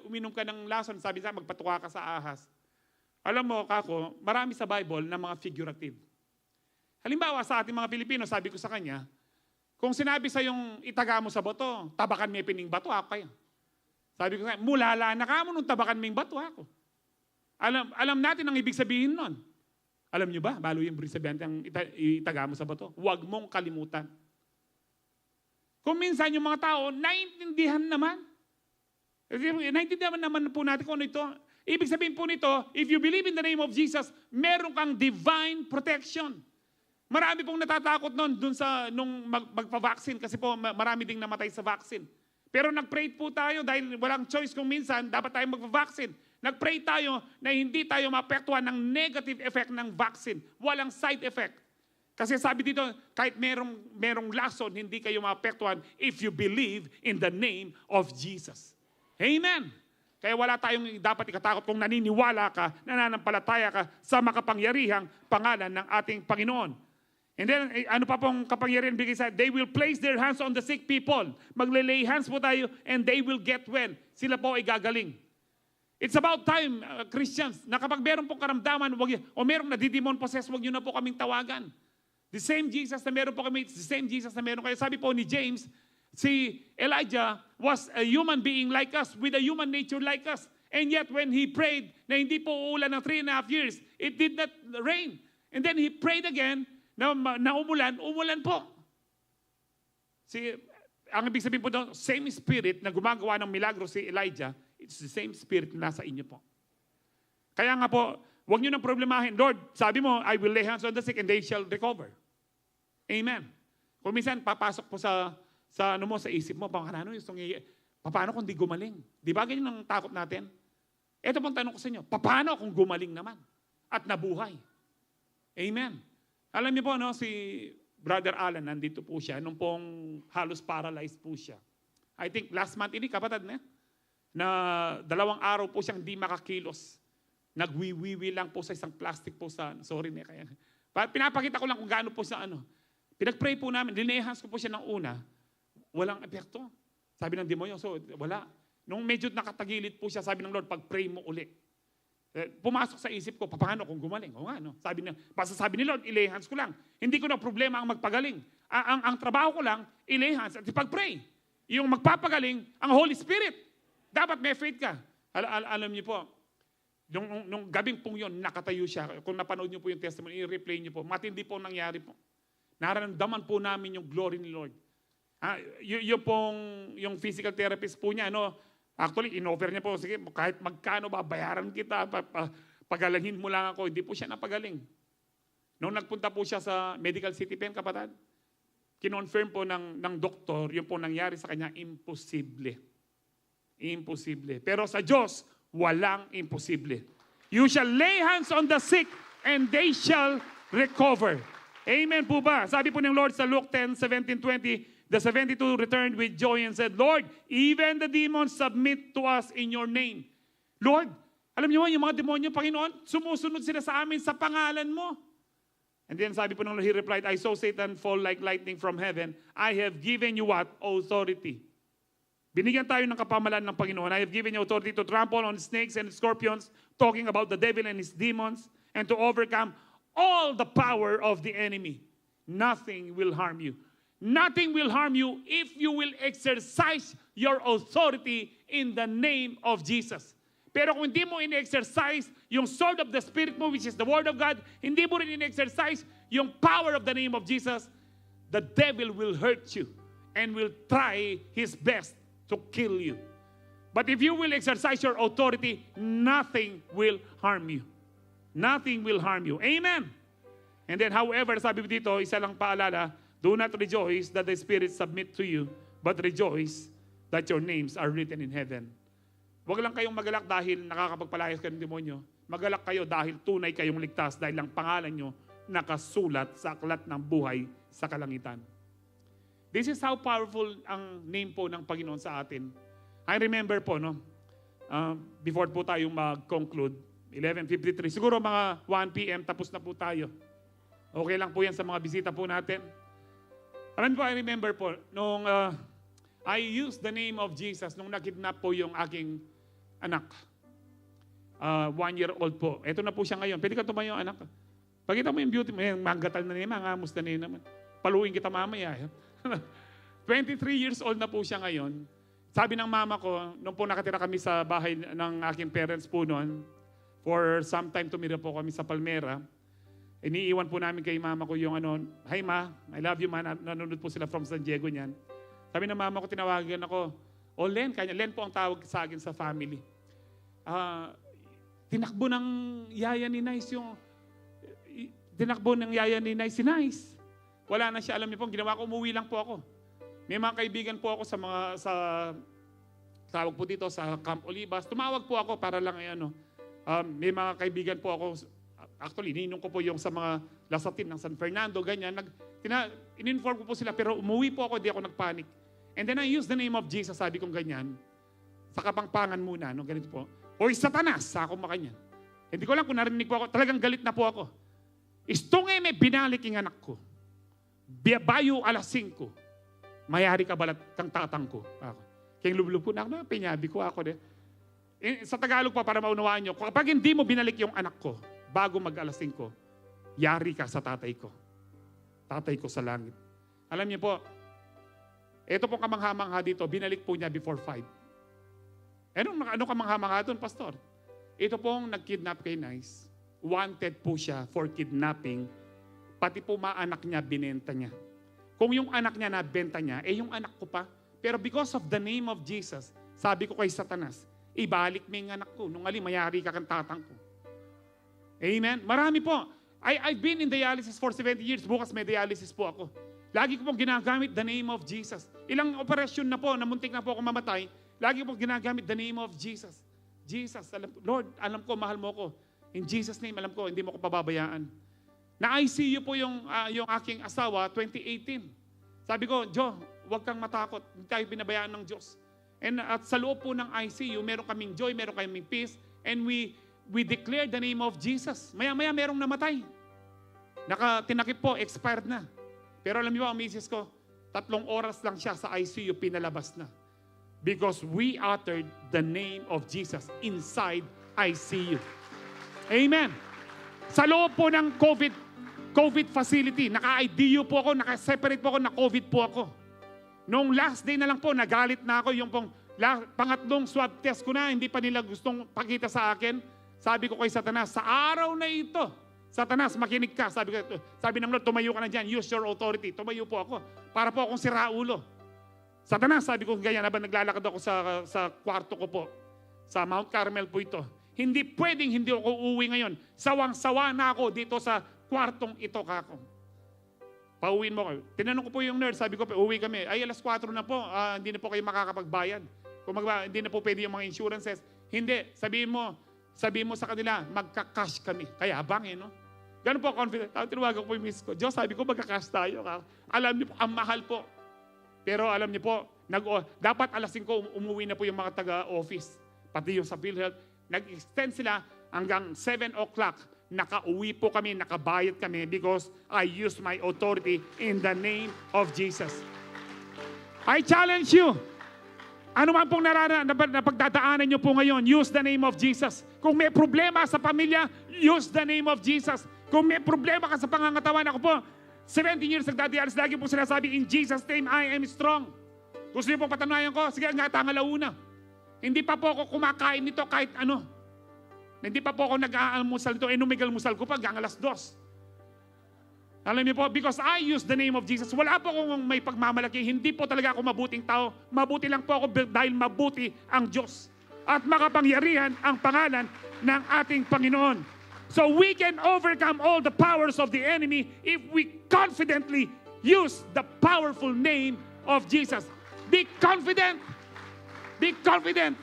uminom ka ng lason, sabi sa magpatuka ka sa ahas. Alam mo, kako, marami sa Bible na mga figurative. Halimbawa, sa ating mga Pilipino, sabi ko sa kanya, kung sinabi sa yung itaga mo sa bato, tabakan may pining bato, ako kayo. Sabi ko sa kanya, mulala na ka mo nung tabakan may bato, ako. Alam natin ang ibig sabihin nun. Alam nyo ba, balo yung ibig sabihin ang itaga mo sa bato? Huwag mong kalimutan. Kung minsan yung mga tao, naiintindihan naman. Naiintindihan naman po natin kung ano ito. Ibig sabihin po nito, if you believe in the name of Jesus, meron kang divine protection. Marami pong natatakot nung magpa-vaccine kasi po marami ding namatay sa vaccine. Pero nag-pray po tayo dahil walang choice kung minsan dapat tayo magpa-vaccine. Nag-pray tayo na hindi tayo maapektuhan ng negative effect ng vaccine. Walang side effect. Kasi sabi dito, kahit merong lason, hindi kayo maapektuhan if you believe in the name of Jesus. Amen. Kaya wala tayong dapat ikatakot kung naniniwala ka, nananampalataya ka sa makapangyarihang pangalan ng ating Panginoon. And then, ano pa pong kapangyarihan bigay sa, they will place their hands on the sick people. Magle-lay hands po tayo and they will get well. Sila po ay gagaling. It's about time, Christians, na kapag meron pong karamdaman o merong nadidemon possess, huwag nyo na po kaming tawagan. The same Jesus na meron po kami, the same Jesus na meron kayo. Sabi po ni James, si Elijah was a human being like us, with a human nature like us. And yet when he prayed na hindi po uulan ng 3.5 years, it did not rain. And then he prayed again, na umulan po. Ang ibig sabihin po doon, same spirit na gumagawa ng milagro si Elijah, it's the same spirit na nasa inyo po. Kaya nga po, huwag nyo nang problemahin. Lord, sabi mo, I will lay hands on the sick and they shall recover. Amen. Kung minsan, papasok po sa isip mo, paano kung di gumaling? Di ba ganyan ang takot natin? Ito pong tanong ko sa inyo, paano kung gumaling naman at nabuhay? Amen. Alam niyo po, no, si Brother Alan, nandito po siya, nung pong halos paralyzed po siya. I think last month, ini kapatid na 2 araw po siyang di makakilos. Nagwiwiwi lang po sa isang plastic po sa, sorry na kaya. Pinapakita ko lang kung gaano po sa Pinag-pray po namin, linehans ko po siya ng una, walang epekto. Sabi ng demonyo, so wala. Nung medyo nakatagilid po siya, sabi ng Lord, pag-pray mo uli. Pumasok sa isip ko, paano kung gumaling? O nga, no? Sabi ni Lord, ilehans ko lang. Hindi ko na problema ang magpagaling. Ang trabaho ko lang, ilehans at ipag-pray. Yung magpapagaling, ang Holy Spirit. Dapat may faith ka. Alam niyo po, nung gabing pong yun, nakatayo siya. Kung napanood niyo po yung testimony, i-replay niyo po. Matindi po nangyari po. Nararamdaman po namin yung glory ni Lord. Yung physical therapist po niya, actually, in-offer niya po, sige, kahit magkano babayaran kita, pagalangin mo lang ako. Hindi po siya napagaling. Nung nagpunta po siya sa Medical City Pen, kapatid, kinonfirm po ng doktor, yung po nangyari sa kanya, imposible. Imposible. Pero sa Diyos, walang imposible. You shall lay hands on the sick and they shall recover. Amen po ba? Sabi po ng Lord sa Luke 10:17-20, the 72 returned with joy and said, Lord, even the demons submit to us in your name. Lord, alam niyo yung mga demonyo, Panginoon, sumusunod sila sa amin sa pangalan mo. And then sabi po ng Lord, he replied, I saw Satan fall like lightning from heaven. I have given you what? Authority. Binigyan tayo ng kapamalan ng Panginoon. I have given you authority to trample on snakes and scorpions, talking about the devil and his demons, and to overcome all the power of the enemy. Nothing will harm you. Nothing will harm you if you will exercise your authority in the name of Jesus. Pero kung hindi mo in-exercise yung sword of the Spirit mo, which is the Word of God, hindi mo rin in-exercise yung power of the name of Jesus, the devil will hurt you and will try his best to kill you. But if you will exercise your authority, nothing will harm you. Nothing will harm you. Amen. And then, however, sabi dito, isa lang paalala, do not rejoice that the spirits submit to you, but rejoice that your names are written in heaven. Huwag lang kayong magalak dahil nakakapagpalayas kayo ng demonyo. Magalak kayo dahil tunay kayong ligtas dahil ang pangalan nyo nakasulat sa aklat ng buhay sa kalangitan. This is how powerful ang name po ng Panginoon sa atin. I remember po, before po tayong mag-conclude, 11:53. Siguro mga 1 p.m. tapos na po tayo. Okay lang po yan sa mga bisita po natin. Alam po, I remember po, nung I used the name of Jesus nung nakidnap po yung aking anak. 1-year-old po. Ito na po siya ngayon. Pwede ka tumayo, anak. Pakita mo yung beauty mo. Magatal na niya, mangamusta na naman. Paluin kita mamaya. 23 years old na po siya ngayon. Sabi ng mama ko, nung po nakatira kami sa bahay ng aking parents po noon, for some time tumira po kami sa Palmera. Iniiwan po namin kay mama ko yung Hi ma, I love you ma. Nanonood po sila from San Diego niyan. Sabi ng mama ko, tinawagan ako, Len, kanya. Len po ang tawag sa akin sa family. Tinakbo ng yaya ni Nice si Nice. Wala na siya, alam niyo po, ginawa ko, umuwi lang po ako. May mga kaibigan po ako tawag po dito sa Camp Olivas. Tumawag po ako para lang may mga kaibigan po ako Actually, ininom ko po yung sa mga lasatin ng San Fernando, ganyan. In-inform ko po sila, pero umuwi po ako, di ako nagpanik. And then I used the name of Jesus, sabi kong ganyan. Sa kapangpangan muna, no, ganito po. Hoy Satanas, sa akong makanyan. Hindi ko lang kung narinig po ako, talagang galit na po ako. Istungay may binalik yung anak ko. Bayo alas 5. Mayari ka balat kang tatang ko. Ako. Kaya lublo po na ako, pinyabi ko ako. Sa Tagalog pa, para maunawaan nyo, kapag hindi mo binalik yung anak ko, bago mag alas 5, yari ka sa tatay ko. Tatay ko sa langit. Alam niyo po, ito pong kamangha-mangha dito, binalik po niya before 5. Ano kamangha-mangha doon, Pastor? Ito pong nag-kidnap kay Nice. Wanted po siya for kidnapping. Pati po maanak niya, binenta niya. Kung yung anak niya nabenta niya, yung anak ko pa. Pero because of the name of Jesus, sabi ko kay Satanas, ibalik mo yung anak ko. Nung mayari ka kang tatang ko. Amen? Marami po. I've been in dialysis for 70 years. Bukas may dialysis po ako. Lagi ko pong ginagamit the name of Jesus. Ilang operasyon na po, namuntik na po ako mamatay. Lagi ko pong ginagamit the name of Jesus. Jesus, Lord, alam ko, mahal mo ko. In Jesus' name, alam ko, hindi mo ko pababayaan. Na-ICU po yung aking asawa, 2018. Sabi ko, Jo, huwag kang matakot. Hindi tayo binabayaan ng Diyos. And at sa loob po ng ICU, meron kaming joy, meron kaming peace, and we declare the name of Jesus. Maya-maya merong namatay. Tinakip po, expired na. Pero alam niyo ba, ang misis ko, 3 oras lang siya sa ICU, pinalabas na. Because we uttered the name of Jesus inside ICU. Amen. Sa loob po ng COVID facility, naka-IDU po ako, naka-separate po ako, na-COVID po ako. Noong last day na lang po, nagalit na ako, yung pong pangatlong swab test ko na, hindi pa nila gustong pakita sa akin. Sabi ko kay Satanas, sa araw na ito, Satanas, makinig ka. Sabi ng Lord, tumayo ka na dyan. Use your authority. Tumayo po ako. Para po akong siraulo. Satanas, sabi ko ganyan, habang naglalakad ako sa kwarto ko po. Sa Mount Carmel po ito. Hindi pwedeng hindi ako uuwi ngayon. Sawang-sawa na ako dito sa kwartong ito kako. Pauwiin mo kayo. Tinanong ko po yung nurse, sabi ko, uwi kami. Ay, alas 4 na po. Hindi na po kayo makakapagbayad. Hindi na po pwede yung mga insurances. Hindi. Sabihin mo sa kanila, magka-cash kami. Kaya abang no? Ganun po confident. Tinawagan ko po yung miss ko. Diyos, sabi ko, magka-cash tayo. Alam niyo po, ang mahal po. Pero alam niyo po, dapat alas 5 umuwi na po yung mga taga-office. Pati yung sa PhilHealth. Nag-extend sila hanggang 7 o'clock. Nakauwi po kami, nakabayad kami because I used my authority in the name of Jesus. I challenge you. Ano man pong napagdadaanan nyo po ngayon, use the name of Jesus. Kung may problema sa pamilya, use the name of Jesus. Kung may problema ka sa pangangatawan, ako po, 17 years nagdadialis, lagi po sinasabi, in Jesus' name, I am strong. Gusto niyo pong patanayan ko? Sige, nga tangalauna. Hindi pa po ako kumakain nito kahit ano. Hindi pa po ako nag-aalmusal nito. Numigalmusal ko pa, hanggang alas 2. Alam niyo po, because I use the name of Jesus, wala po akong may pagmamalaki. Hindi po talaga ako mabuting tao. Mabuti lang po ako dahil mabuti ang Diyos. At makapangyarihan ang pangalan ng ating Panginoon. So we can overcome all the powers of the enemy if we confidently use the powerful name of Jesus. Be confident. Be confident.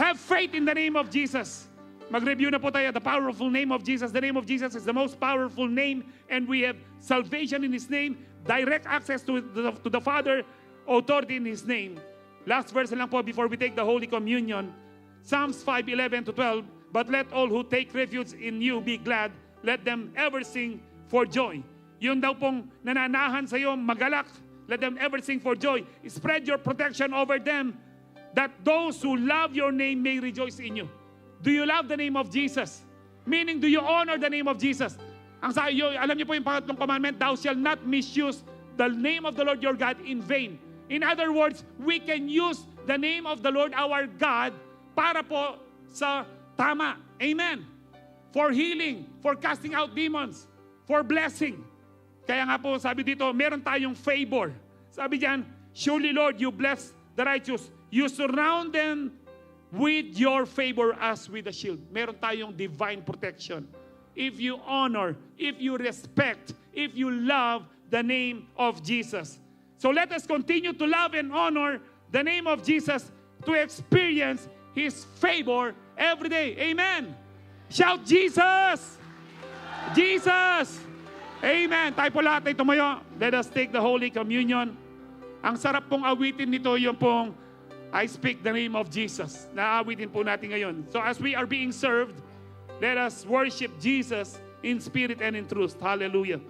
Have faith in the name of Jesus. Mag-review na po tayo. The powerful name of Jesus. The name of Jesus is the most powerful name, and we have salvation in His name, direct access to the Father, authority in His name. Last verse lang po before we take the Holy Communion. Psalms 5:11-12. But let all who take refuge in you be glad. Let them ever sing for joy. Yun daw pong nananahan sa iyo, magalak. Let them ever sing for joy. Spread your protection over them, that those who love your name may rejoice in you. Do you love the name of Jesus? Meaning, do you honor the name of Jesus? Ang sa iyo, alam niyo po yung pangatlong commandment, thou shalt not misuse the name of the Lord your God in vain. In other words, we can use the name of the Lord our God para po sa tama. Amen. For healing, for casting out demons, for blessing. Kaya nga po, sabi dito, meron tayong favor. Sabi diyan, surely Lord, you bless the righteous. You surround them with your favor as with a shield. Meron tayong divine protection. If you honor, if you respect, if you love the name of Jesus. So let us continue to love and honor the name of Jesus to experience His favor every day. Amen. Shout Jesus. Jesus! Amen. Tayo po lahat ay tumayo. Let us take the Holy Communion. Ang sarap pong awitin nito, yung pong I speak the name of Jesus. Naawitin po natin ngayon. So as we are being served, let us worship Jesus in spirit and in truth. Hallelujah.